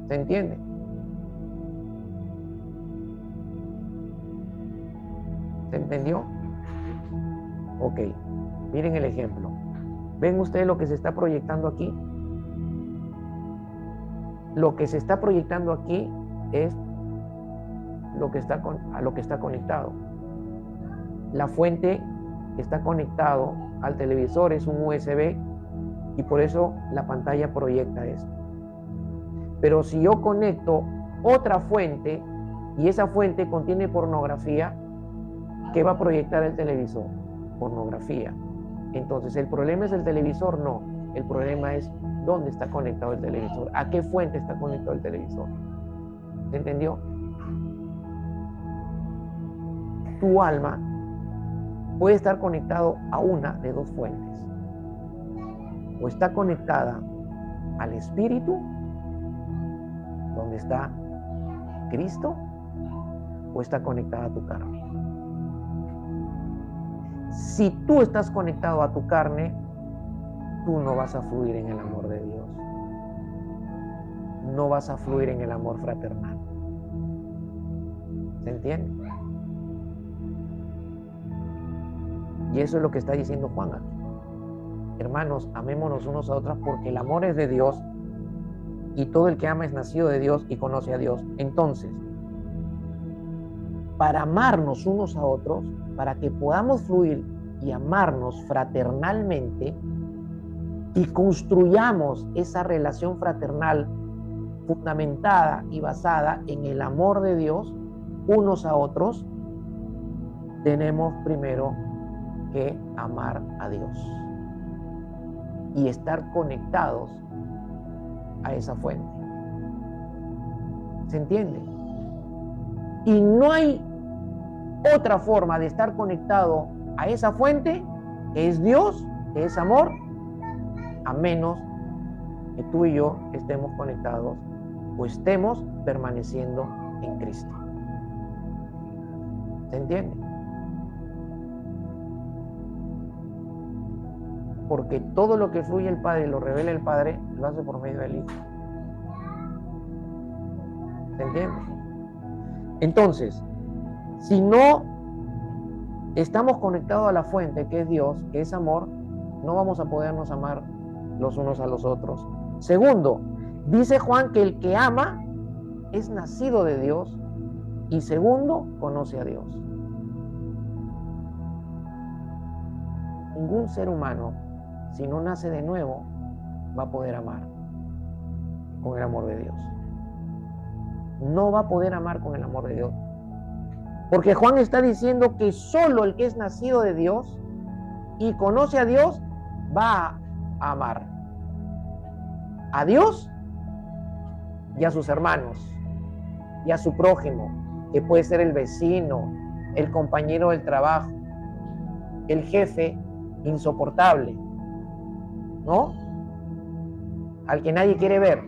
¿Se entiende? ¿Se entendió? Ok, miren el ejemplo. ¿Ven ustedes lo que se está proyectando aquí? Lo que se está proyectando aquí es a lo que está conectado. La fuente está conectado al televisor, es un USB, y por eso la pantalla proyecta eso. Pero si yo conecto otra fuente y esa fuente contiene pornografía, ¿qué va a proyectar el televisor? Pornografía. Entonces, ¿el problema es el televisor? No. El problema es dónde está conectado el televisor, a qué fuente está conectado el televisor. ¿Se entendió? Tu alma puede estar conectado a una de dos fuentes. O está conectada al Espíritu, donde está Cristo, o está conectada a tu carne. Si tú estás conectado a tu carne, tú no vas a fluir en el amor de Dios. No vas a fluir en el amor fraternal. ¿Se entiende? Y eso es lo que está diciendo Juan aquí. Hermanos, amémonos unos a otros porque el amor es de Dios y todo el que ama es nacido de Dios y conoce a Dios. Entonces, para amarnos unos a otros, para que podamos fluir y amarnos fraternalmente y construyamos esa relación fraternal fundamentada y basada en el amor de Dios unos a otros, tenemos primero que amar a Dios y estar conectados a esa fuente. ¿Se entiende? Y no hay otra forma de estar conectado a esa fuente, que es Dios, que es amor, a menos que tú y yo estemos conectados o estemos permaneciendo en Cristo. ¿Se entiende? Porque todo lo que fluye el Padre y lo revela el Padre, lo hace por medio del Hijo. ¿Se entiende? Entonces, si no estamos conectados a la fuente, que es Dios, que es amor, no vamos a podernos amar los unos a los otros. Segundo, dice Juan que el que ama es nacido de Dios y segundo, conoce a Dios. Ningún ser humano, si no nace de nuevo, va a poder amar con el amor de Dios. No va a poder amar con el amor de Dios. Porque Juan está diciendo que solo el que es nacido de Dios y conoce a Dios va a amar a Dios y a sus hermanos y a su prójimo, que puede ser el vecino, el compañero del trabajo, el jefe insoportable, ¿no? Al que nadie quiere ver.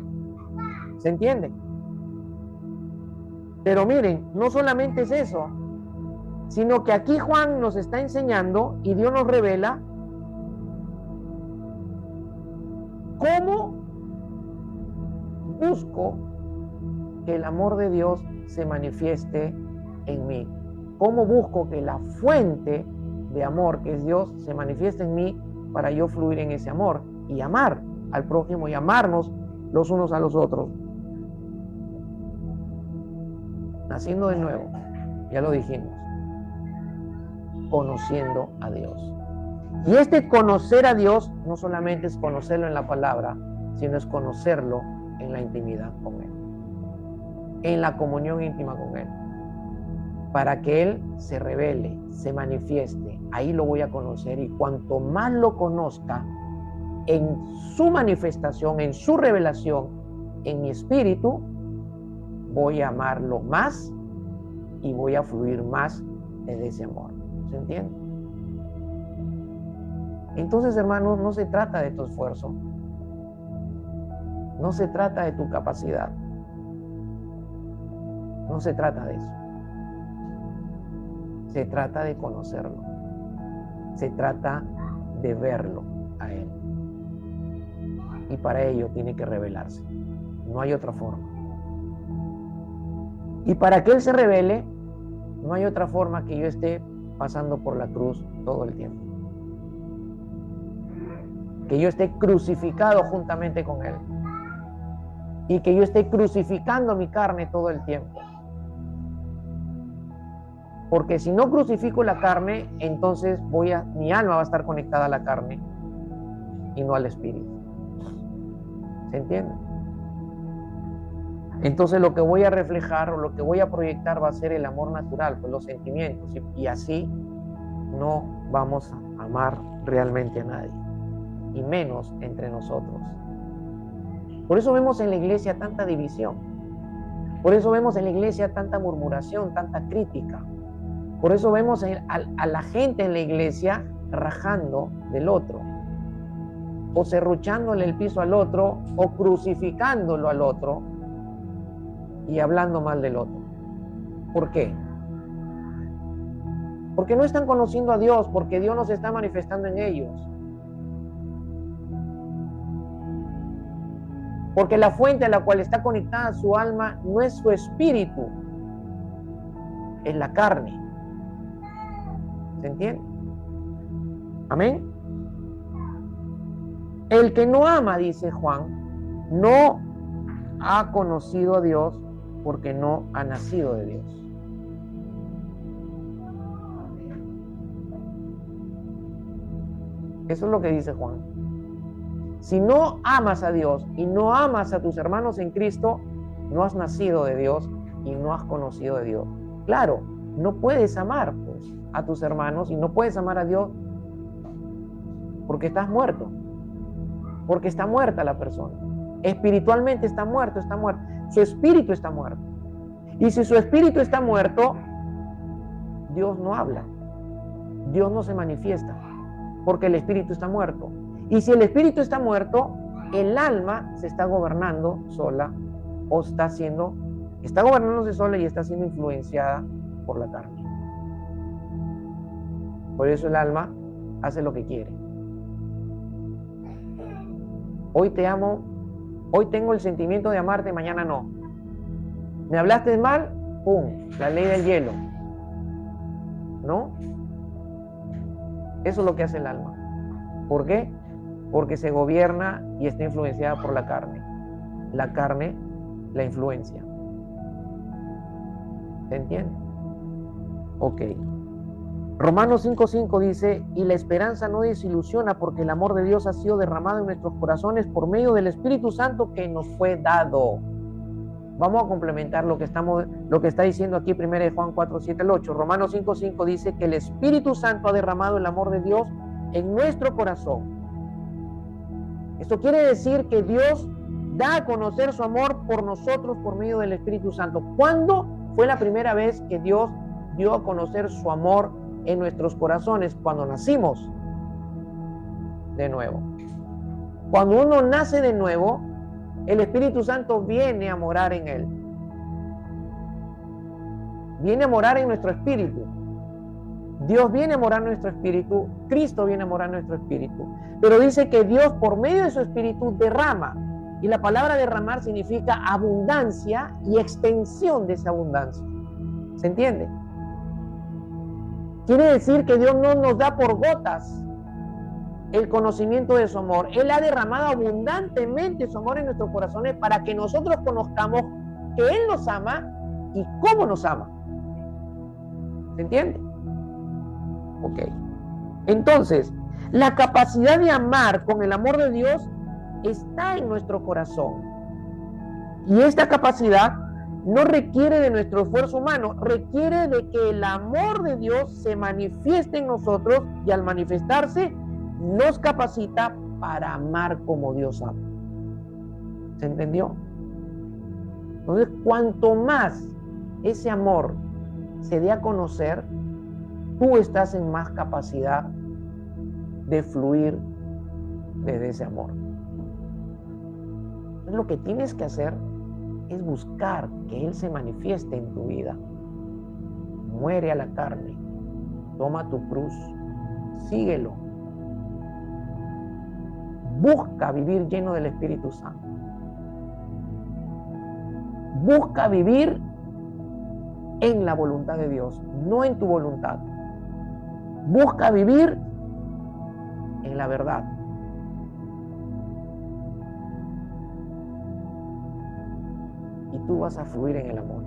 ¿Se entiende? Pero miren, no solamente es eso, sino que aquí Juan nos está enseñando y Dios nos revela cómo busco que el amor de Dios se manifieste en mí. Cómo busco que la fuente de amor, que es Dios, se manifieste en mí para yo fluir en ese amor y amar al prójimo y amarnos los unos a los otros. Naciendo de nuevo, ya lo dijimos, conociendo a Dios. Y este conocer a Dios no solamente es conocerlo en la palabra, sino es conocerlo en la intimidad con Él, en la comunión íntima con Él, para que Él se revele, se manifieste. Ahí lo voy a conocer y cuanto más lo conozca en su manifestación, en su revelación, en mi espíritu, voy a amarlo más y voy a fluir más de ese amor. ¿Se entiende? Entonces, hermanos, no se trata de tu esfuerzo, No se trata de tu capacidad. No se trata de eso. Se trata de conocerlo. Se trata de verlo a Él. Y para ello tiene que revelarse. No hay otra forma. Y para que Él se revele, no hay otra forma que yo esté pasando por la cruz todo el tiempo. Que yo esté crucificado juntamente con Él. Y que yo esté crucificando mi carne todo el tiempo. Porque si no crucifico la carne, entonces mi alma va a estar conectada a la carne y no al espíritu. ¿Se entiende? Entonces lo que voy a reflejar o lo que voy a proyectar va a ser el amor natural, pues los sentimientos. Y así no vamos a amar realmente a nadie. Y menos entre nosotros. Por eso vemos en la iglesia tanta división. Por eso vemos en la iglesia tanta murmuración, tanta crítica. Por eso vemos a la gente en la iglesia rajando del otro, o serruchándole el piso al otro, o crucificándolo al otro y hablando mal del otro. ¿Por qué? Porque no están conociendo a Dios, porque Dios no se está manifestando en ellos. Porque la fuente a la cual está conectada su alma no es su espíritu, es la carne. ¿Se entiende? Amén. El que no ama, dice Juan, no ha conocido a Dios porque no ha nacido de Dios. Eso es lo que dice Juan. Si no amas a Dios y no amas a tus hermanos en Cristo, no has nacido de Dios y no has conocido de Dios. Claro, no puedes amar pues, a tus hermanos y no puedes amar a Dios porque estás muerto. Porque está muerta la persona. Espiritualmente está muerto, está muerto. Su espíritu está muerto. Y si su espíritu está muerto, Dios no habla. Dios no se manifiesta. Porque el espíritu está muerto. Y si el espíritu está muerto, el alma se está gobernando sola o está gobernándose sola y está siendo influenciada por la carne. Por eso el alma hace lo que quiere. Hoy te amo, hoy tengo el sentimiento de amarte, mañana no. ¿Me hablaste mal? ¡Pum! La ley del hielo. ¿No? Eso es lo que hace el alma. ¿Por qué? Porque se gobierna y está influenciada por la carne. La carne la influencia. ¿Se entiende? Ok. Romanos 5:5 dice, y la esperanza no desilusiona porque el amor de Dios ha sido derramado en nuestros corazones por medio del Espíritu Santo que nos fue dado. Vamos a complementar lo que está diciendo aquí 1 Juan 4:7-8. Romanos 5:5 dice que el Espíritu Santo ha derramado el amor de Dios en nuestro corazón. Esto quiere decir que Dios da a conocer su amor por nosotros por medio del Espíritu Santo. ¿Cuándo fue la primera vez que Dios dio a conocer su amor en nuestros corazones? Cuando nacimos de nuevo. Cuando uno nace de nuevo, el Espíritu Santo viene a morar en él. Viene a morar en nuestro espíritu. Dios viene a morar en nuestro espíritu, Cristo viene a morar en nuestro espíritu. Pero dice que Dios por medio de su espíritu derrama. Y la palabra derramar significa abundancia y extensión de esa abundancia. ¿Se entiende? Quiere decir que Dios no nos da por gotas el conocimiento de su amor. Él ha derramado abundantemente su amor en nuestros corazones para que nosotros conozcamos que Él nos ama y cómo nos ama. ¿Se entiende? Ok. Entonces, la capacidad de amar con el amor de Dios está en nuestro corazón. Y esta capacidad no requiere de nuestro esfuerzo humano, requiere de que el amor de Dios se manifieste en nosotros y al manifestarse nos capacita para amar como Dios ama. ¿Se entendió? Entonces, cuanto más ese amor se dé a conocer, tú estás en más capacidad de fluir desde ese amor. Lo que tienes que hacer es buscar que Él se manifieste en tu vida. Muere a la carne, toma tu cruz, síguelo. Busca vivir lleno del Espíritu Santo. Busca vivir en la voluntad de Dios, no en tu voluntad. Busca vivir en la verdad. Y tú vas a fluir en el amor.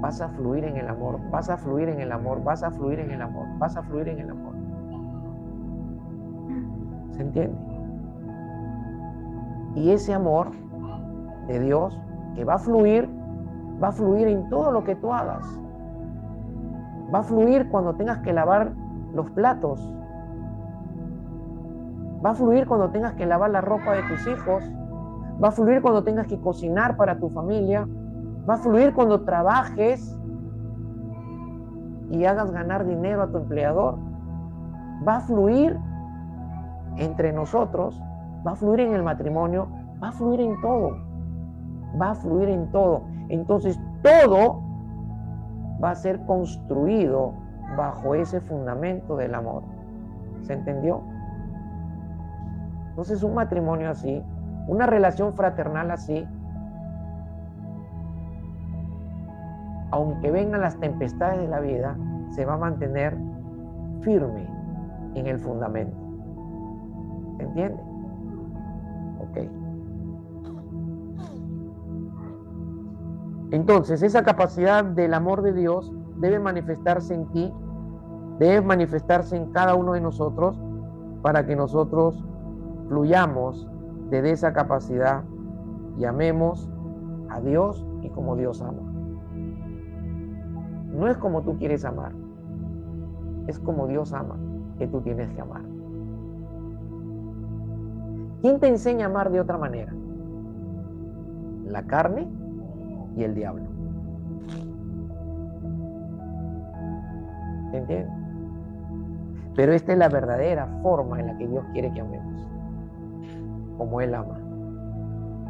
Vas a fluir en el amor, vas a fluir en el amor, vas a fluir en el amor, vas a fluir en el amor. ¿Se entiende? Y ese amor de Dios que va a fluir en todo lo que tú hagas. Va a fluir cuando tengas que lavar los platos. Va a fluir cuando tengas que lavar la ropa de tus hijos. Va a fluir cuando tengas que cocinar para tu familia. Va a fluir cuando trabajes y hagas ganar dinero a tu empleador. Va a fluir entre nosotros. Va a fluir en el matrimonio. Va a fluir en todo. Va a fluir en todo. Entonces todo va a ser construido bajo ese fundamento del amor. ¿Se entendió? Entonces un matrimonio así, una relación fraternal así, aunque vengan las tempestades de la vida, se va a mantener firme en el fundamento. ¿Se entiende? Ok. Entonces, esa capacidad del amor de Dios debe manifestarse en ti, debe manifestarse en cada uno de nosotros para que nosotros fluyamos de esa capacidad y amemos a Dios y como Dios ama. No es como tú quieres amar, es como Dios ama que tú tienes que amar. ¿Quién te enseña a amar de otra manera? La carne y el diablo. ¿Se entiende? Pero esta es la verdadera forma en la que Dios quiere que amemos. Como Él ama.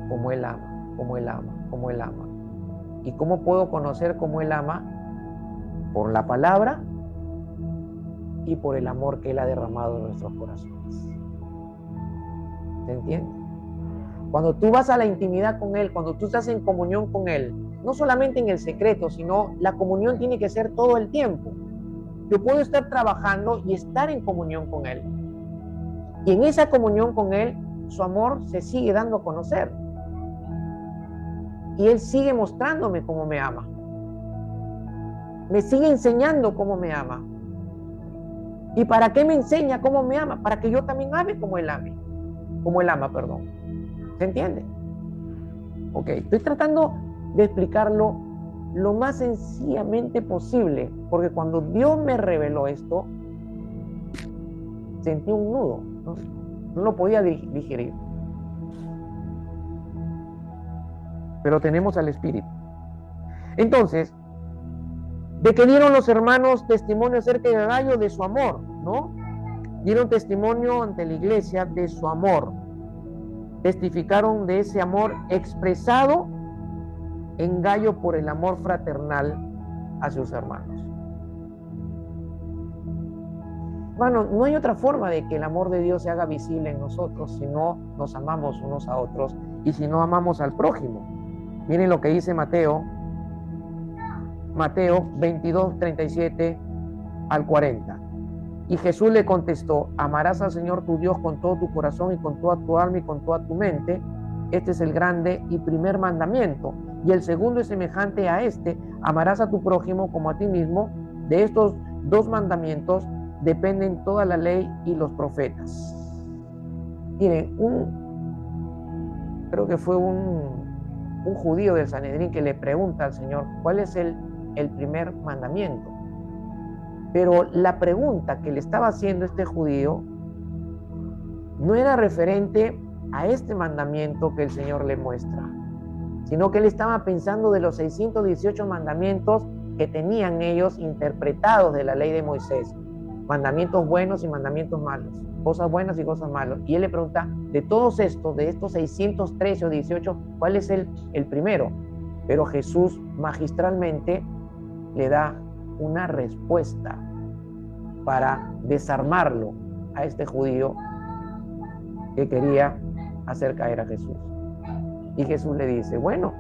Como Él ama. Como Él ama. Como Él ama. ¿Y cómo puedo conocer cómo Él ama? Por la palabra y por el amor que Él ha derramado en nuestros corazones. ¿Se entiende? Cuando tú vas a la intimidad con Él, cuando tú estás en comunión con Él, no solamente en el secreto, sino la comunión tiene que ser todo el tiempo. Yo puedo estar trabajando y estar en comunión con Él. Y en esa comunión con Él, su amor se sigue dando a conocer. Y Él sigue mostrándome cómo me ama. Me sigue enseñando cómo me ama. ¿Y para qué me enseña cómo me ama? Para que yo también ame como Él ame. Como Él ama, perdón. ¿Se entiende? Ok, estoy tratando de explicarlo lo más sencillamente posible, porque cuando Dios me reveló esto, sentí un nudo, no lo podía digerir. Pero tenemos al Espíritu. Entonces, ¿de qué dieron los hermanos testimonio acerca de Gayo? De su amor, ¿no? Dieron testimonio ante la iglesia de su amor. Testificaron de ese amor expresado en Gayo por el amor fraternal a sus hermanos. Bueno, no hay otra forma de que el amor de Dios se haga visible en nosotros si no nos amamos unos a otros y si no amamos al prójimo. Miren lo que dice Mateo 22, 37 al 40. Y Jesús le contestó: amarás al Señor tu Dios con todo tu corazón y con toda tu alma y con toda tu mente. Este es el grande y primer mandamiento. Y el segundo es semejante a este: amarás a tu prójimo como a ti mismo. De estos dos mandamientos dependen toda la ley y los profetas. Miren, creo que fue un judío del Sanedrín que le pregunta al Señor: ¿cuál es el primer mandamiento? Pero la pregunta que le estaba haciendo este judío no era referente a este mandamiento que el Señor le muestra, sino que él estaba pensando de los 618 mandamientos que tenían ellos interpretados de la ley de Moisés, mandamientos buenos y mandamientos malos. cosas buenas y cosas malas. Y él le pregunta, de todos estos, de estos 613 o 18, ¿cuál es el primero? Pero Jesús magistralmente le da una respuesta para desarmarlo a este judío que quería hacer caer a Jesús. Y Jesús le dice, bueno,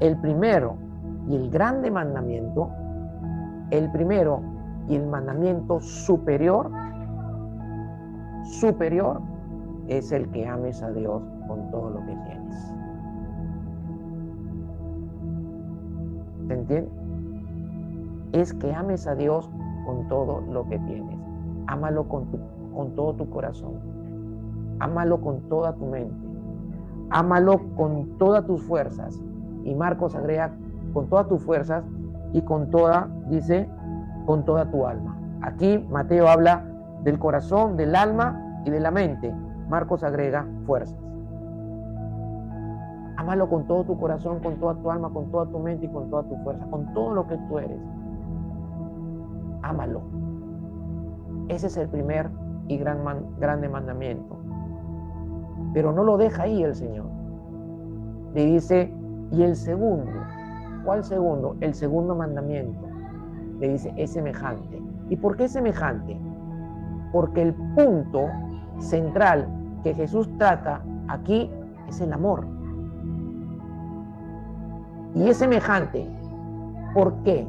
el primero y el grande mandamiento, el primero y el mandamiento superior, es el que ames a Dios con todo lo que tienes. ¿Se entiende? Es que ames a Dios con todo lo que tienes. Ámalo con todo tu corazón. Ámalo con toda tu mente. Ámalo con todas tus fuerzas. Y Marcos agrega con todas tus fuerzas y con toda, dice, con toda tu alma. Aquí Mateo habla del corazón, del alma y de la mente. Marcos agrega fuerzas. Ámalo con todo tu corazón, con toda tu alma, con toda tu mente y con toda tu fuerza, con todo lo que tú eres. Ámalo. Ese es el primer y grande mandamiento. Pero no lo deja ahí el Señor. Le dice, y el segundo. ¿Cuál segundo? El segundo mandamiento. Le dice, es semejante. ¿Y por qué es semejante? Porque el punto central que Jesús trata aquí es el amor. Y es semejante. ¿Por qué?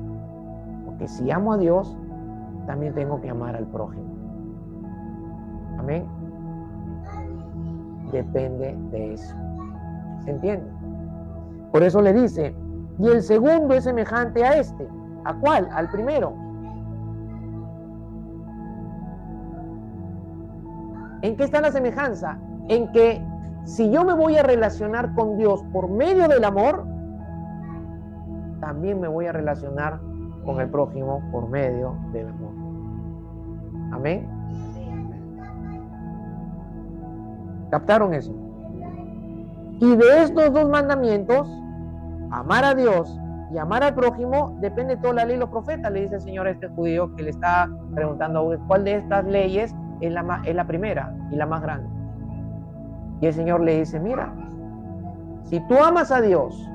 Porque si amo a Dios, también tengo que amar al prójimo. Amén. Depende de eso. ¿Se entiende? Por eso le dice, y el segundo es semejante a este. ¿A cuál? Al primero. ¿En qué está la semejanza? En que si yo me voy a relacionar con Dios por medio del amor, también me voy a relacionar con el prójimo por medio del amor. Amén. ¿Captaron eso? Y de estos dos mandamientos, amar a Dios y amar al prójimo, depende de toda la ley y los profetas, le dice el Señor a este judío que le está preguntando cuál de estas leyes es la primera y la más grande. Y el Señor le dice, mira, si tú amas a Dios,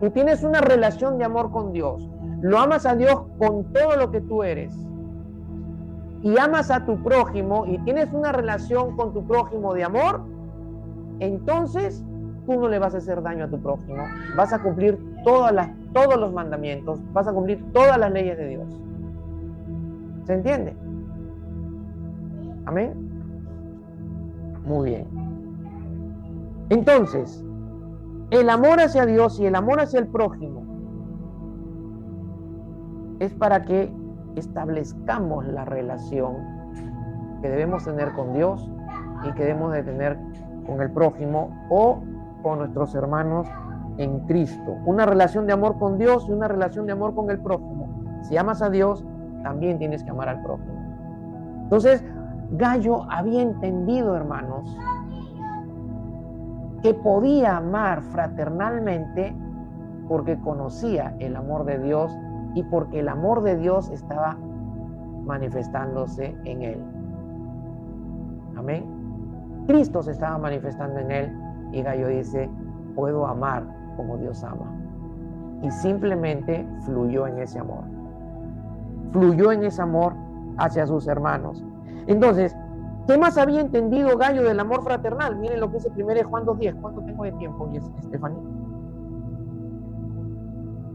tú tienes una relación de amor con Dios, lo amas a Dios con todo lo que tú eres, y amas a tu prójimo y tienes una relación con tu prójimo de amor, entonces tú no le vas a hacer daño a tu prójimo, vas a cumplir todos los mandamientos, vas a cumplir todas las leyes de Dios. ¿Se entiende? Amén. Muy bien. Entonces, el amor hacia Dios y el amor hacia el prójimo es para que establezcamos la relación que debemos tener con Dios y que debemos de tener con el prójimo o con nuestros hermanos en Cristo. Una relación de amor con Dios y una relación de amor con el prójimo. Si amas a Dios, también tienes que amar al prójimo. Entonces, Gallo había entendido, hermanos, que podía amar fraternalmente porque conocía el amor de Dios y porque el amor de Dios estaba manifestándose en él. Amén. Cristo se estaba manifestando en él y Gallo dice, puedo amar como Dios ama. Y simplemente fluyó en ese amor. Fluyó en ese amor hacia sus hermanos. Entonces, ¿qué más había entendido Gallo del amor fraternal? Miren lo que dice 1 Juan 2:10. ¿Cuánto tengo de tiempo, Estefanía?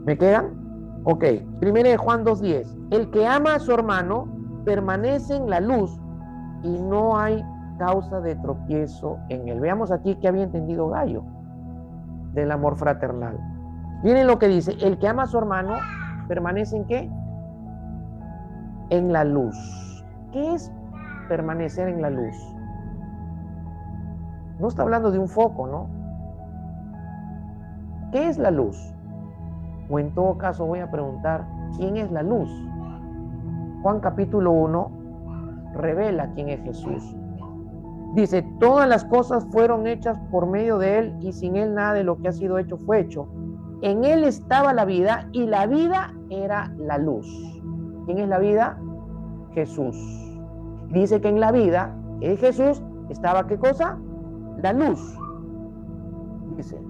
¿Me quedan? Ok. 1 Juan 2:10. El que ama a su hermano permanece en la luz y no hay causa de tropiezo en él. Veamos aquí qué había entendido Gallo del amor fraternal. Miren lo que dice. El que ama a su hermano permanece ¿en qué? En la luz. ¿Qué es permanecer en la luz? No está hablando de un foco, ¿no? ¿Qué es la luz? O en todo caso voy a preguntar, ¿quién es la luz? Juan capítulo 1 revela quién es Jesús. Dice, todas las cosas fueron hechas por medio de él y sin él nada de lo que ha sido hecho fue hecho. En él estaba la vida y la vida era la luz. ¿Quién es la vida? Jesús. Dice que en la vida En Jesús estaba, ¿qué cosa? La luz, dice.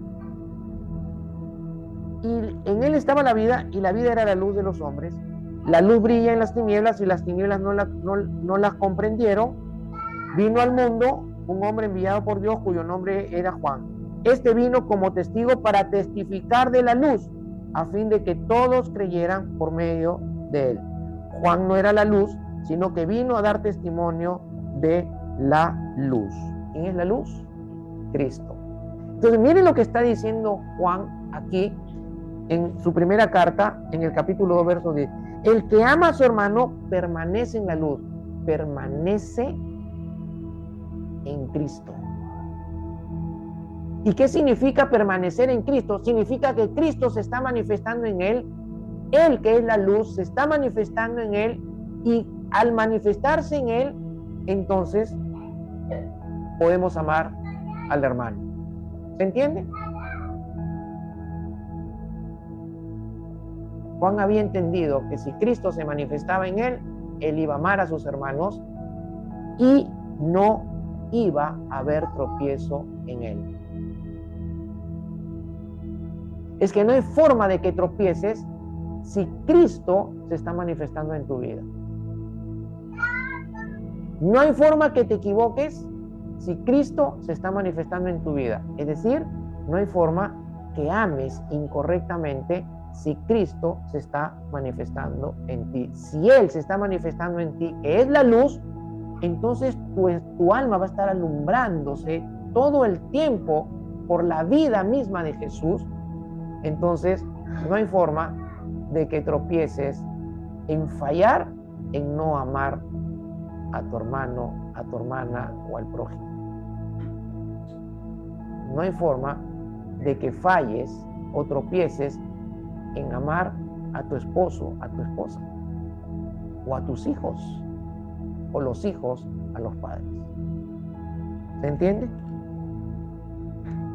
Y en él estaba la vida, y la vida era la luz de los hombres. La luz brilla en las tinieblas, y las tinieblas no las comprendieron. Vino al mundo un hombre enviado por Dios, cuyo nombre era Juan. Este vino como testigo para testificar de la luz, a fin de que todos creyeran por medio de él. Juan no era la luz, sino que vino a dar testimonio de la luz. ¿Quién es la luz? Cristo. Entonces, miren lo que está diciendo Juan aquí en su primera carta, en el capítulo 2, verso 10. El que ama a su hermano permanece en la luz, permanece en Cristo. ¿Y qué significa permanecer en Cristo? Significa que Cristo se está manifestando en él, él que es la luz se está manifestando en él, y al manifestarse en él, entonces podemos amar al hermano. ¿Se entiende? Juan había entendido que si Cristo se manifestaba en él iba a amar a sus hermanos y no iba a haber tropiezo en él. Es que no hay forma de que tropieces si Cristo se está manifestando en tu vida. No hay forma que te equivoques si Cristo se está manifestando en tu vida. Es decir, no hay forma que ames incorrectamente si Cristo se está manifestando en ti. Si Él se está manifestando en ti, que es la luz, entonces tu alma va a estar alumbrándose todo el tiempo por la vida misma de Jesús. Entonces no hay forma de que tropieces en fallar, en no amar a tu hermano, a tu hermana o al prójimo. No hay forma de que falles o tropieces en amar a tu esposo, a tu esposa, o a tus hijos, o los hijos a los padres. ¿Se entiende?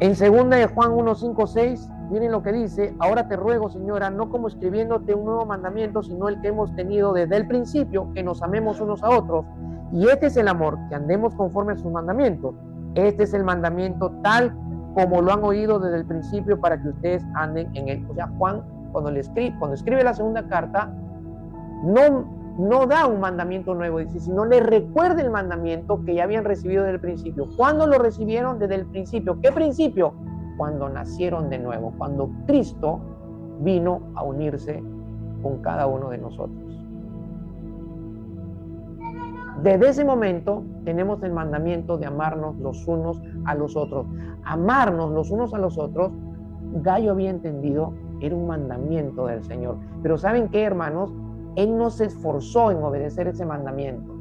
En 2 de Juan 1, 5, 6, miren lo que dice: ahora te ruego, señora, no como escribiéndote un nuevo mandamiento, sino el que hemos tenido desde el principio, que nos amemos unos a otros. Y este es el amor, que andemos conforme a sus mandamientos. Este es el mandamiento tal como lo han oído desde el principio, para que ustedes anden en él. O sea, Juan, cuando escribe la segunda carta, no da un mandamiento nuevo, dice, sino le recuerda el mandamiento que ya habían recibido desde el principio. ¿Cuándo lo recibieron? Desde el principio. ¿Qué principio? Cuando nacieron de nuevo, cuando Cristo vino a unirse con cada uno de nosotros. Desde ese momento tenemos el mandamiento de amarnos los unos a los otros. Amarnos los unos a los otros, Gallo había entendido, era un mandamiento del Señor. Pero ¿saben qué, hermanos? Él no se esforzó en obedecer ese mandamiento.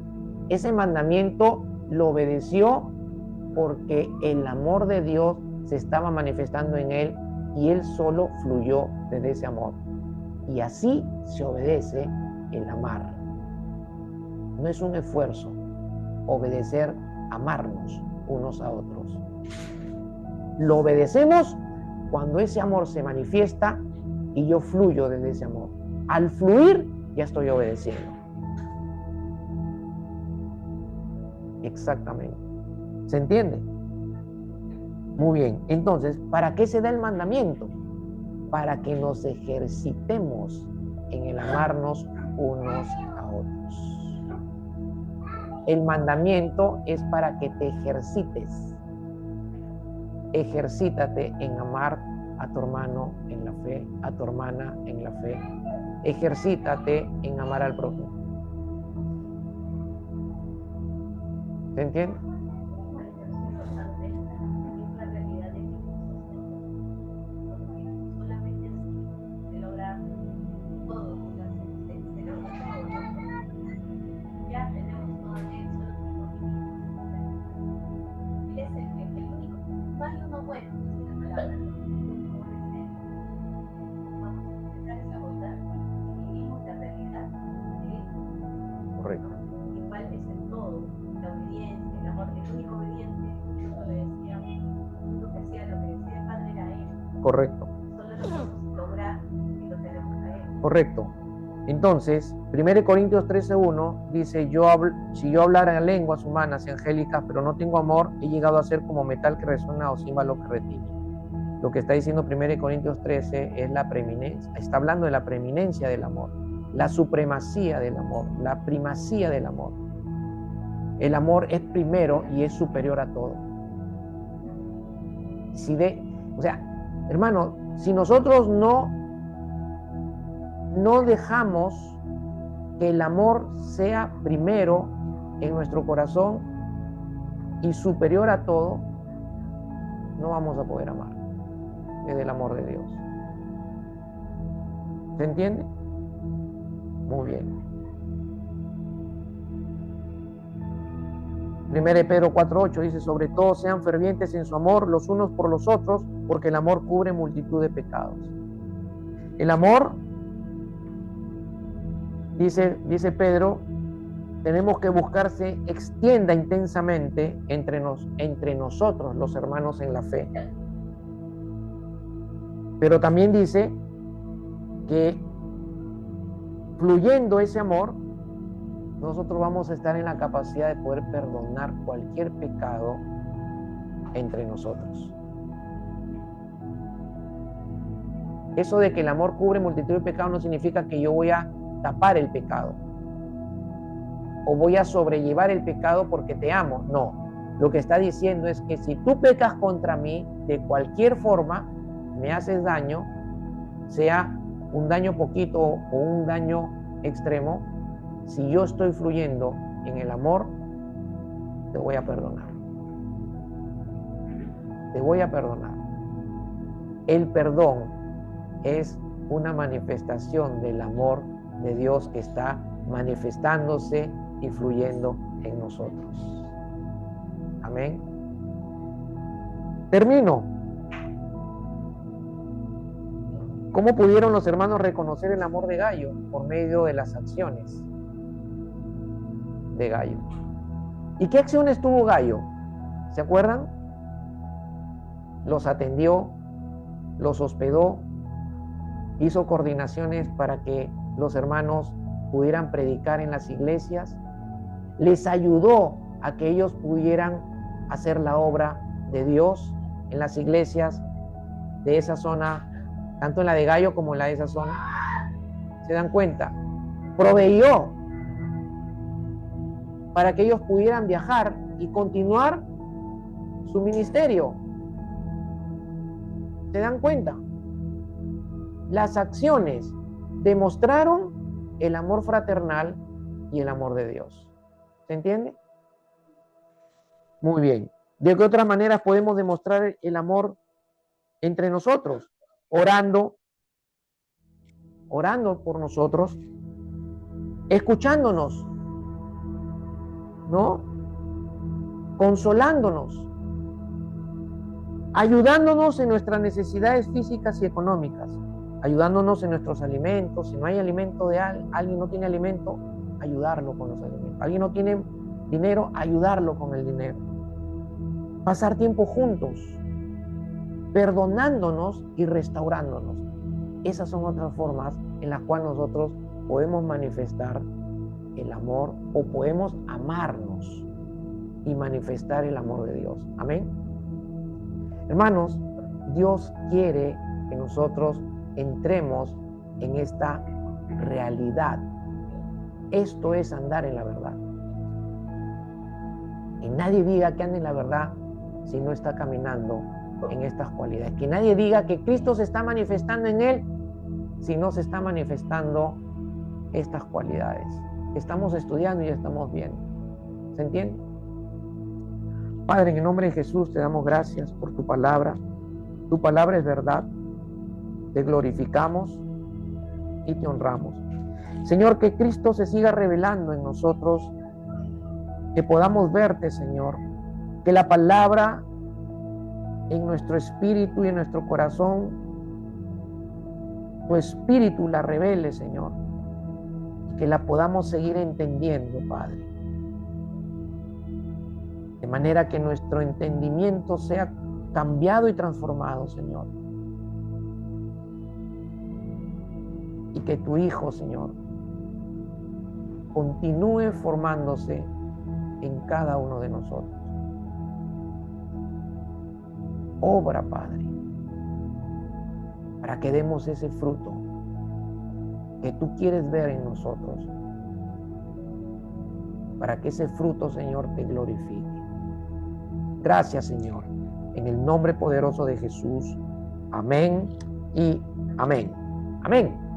Ese mandamiento lo obedeció porque el amor de Dios se estaba manifestando en él y él solo fluyó desde ese amor. Y así se obedece el amar. No es un esfuerzo obedecer, amarnos unos a otros. Lo obedecemos cuando ese amor se manifiesta y yo fluyo desde ese amor. Al fluir, ya estoy obedeciendo. Exactamente. ¿Se entiende? Muy bien. Entonces, ¿para qué se da el mandamiento? Para que nos ejercitemos en el amarnos unos a otros. El mandamiento es para que te ejercites. Ejercítate en amar a tu hermano en la fe, a tu hermana en la fe. Ejercítate en amar al prójimo. ¿Se entiende? Correcto. Igual es en todo, la obediencia, el amor, el único obediente, eso le decía, lo que hacía, lo que decía el Padre era él. Correcto. Solo nosotros lograr y lo tenemos a él. Correcto. Entonces, 1 Corintios 13:1 dice, si yo hablara en lenguas humanas y angélicas, pero no tengo amor, he llegado a ser como metal que resuena o címbalo que retiñe. Lo que está diciendo 1 Corintios 13 es la preeminencia, está hablando de la preeminencia del amor, la supremacía del amor, la primacía del amor. El amor es primero y es superior a todo. Hermano, si nosotros no dejamos que el amor sea primero en nuestro corazón y superior a todo, no vamos a poder amar desde el amor de Dios. ¿Se entiende? Muy bien. 1 Pedro 4:8 dice, sobre todo sean fervientes en su amor los unos por los otros, porque el amor cubre multitud de pecados. El amor, dice Pedro, tenemos que buscar se extienda intensamente entre nosotros, los hermanos en la fe. Pero también dice que fluyendo ese amor, nosotros vamos a estar en la capacidad de poder perdonar cualquier pecado entre nosotros. Eso de que el amor cubre multitud de pecados no significa que yo voy a tapar el pecado o voy a sobrellevar el pecado porque te amo. No, lo que está diciendo es que si tú pecas contra mí de cualquier forma, me haces daño, sea un daño poquito o un daño extremo, si yo estoy fluyendo en el amor, te voy a perdonar. Te voy a perdonar. El perdón es una manifestación del amor de Dios que está manifestándose y fluyendo en nosotros. Amén. Termino. ¿Cómo pudieron los hermanos reconocer el amor de Gayo? Por medio de las acciones de Gayo. ¿Y qué acciones tuvo Gayo? ¿Se acuerdan? Los atendió, los hospedó, hizo coordinaciones para que los hermanos pudieran predicar en las iglesias, les ayudó a que ellos pudieran hacer la obra de Dios en las iglesias de esa zona, tanto en la de Gayo como en la de esa zona. ¿Se dan cuenta? Proveyó para que ellos pudieran viajar y continuar su ministerio. ¿Se dan cuenta? Las acciones demostraron el amor fraternal y el amor de Dios. ¿Se entiende? Muy bien. ¿De qué otras maneras podemos demostrar el amor entre nosotros? Orando por nosotros, escuchándonos, ¿no? Consolándonos, ayudándonos en nuestras necesidades físicas y económicas, ayudándonos en nuestros alimentos. Si no hay alimento de alguien no tiene alimento, ayudarlo con los alimentos. Alguien no tiene dinero, ayudarlo con el dinero. Pasar tiempo juntos, perdonándonos y restaurándonos. Esas son otras formas en las cuales nosotros podemos manifestar el amor o podemos amarnos y manifestar el amor de Dios. Amén. Hermanos, Dios quiere que nosotros entremos en esta realidad. Esto es andar en la verdad. Que nadie diga que ande en la verdad si no está caminando en estas cualidades. Que nadie diga que Cristo se está manifestando en él si no se está manifestando estas cualidades. Estamos estudiando y estamos viendo. ¿Se entiende? Padre, en el nombre de Jesús te damos gracias por tu palabra. Tu palabra es verdad. Te glorificamos y te honramos. Señor, que Cristo se siga revelando en nosotros, que podamos verte, Señor, que la palabra en nuestro espíritu y en nuestro corazón, tu espíritu la revele, Señor, que la podamos seguir entendiendo, Padre, de manera que nuestro entendimiento sea cambiado y transformado, Señor, y que tu Hijo, Señor, continúe formándose en cada uno de nosotros. Obra, Padre, para que demos ese fruto que tú quieres ver en nosotros, para que ese fruto, Señor, te glorifique. Gracias, Señor, en el nombre poderoso de Jesús. Amén y amén. Amén.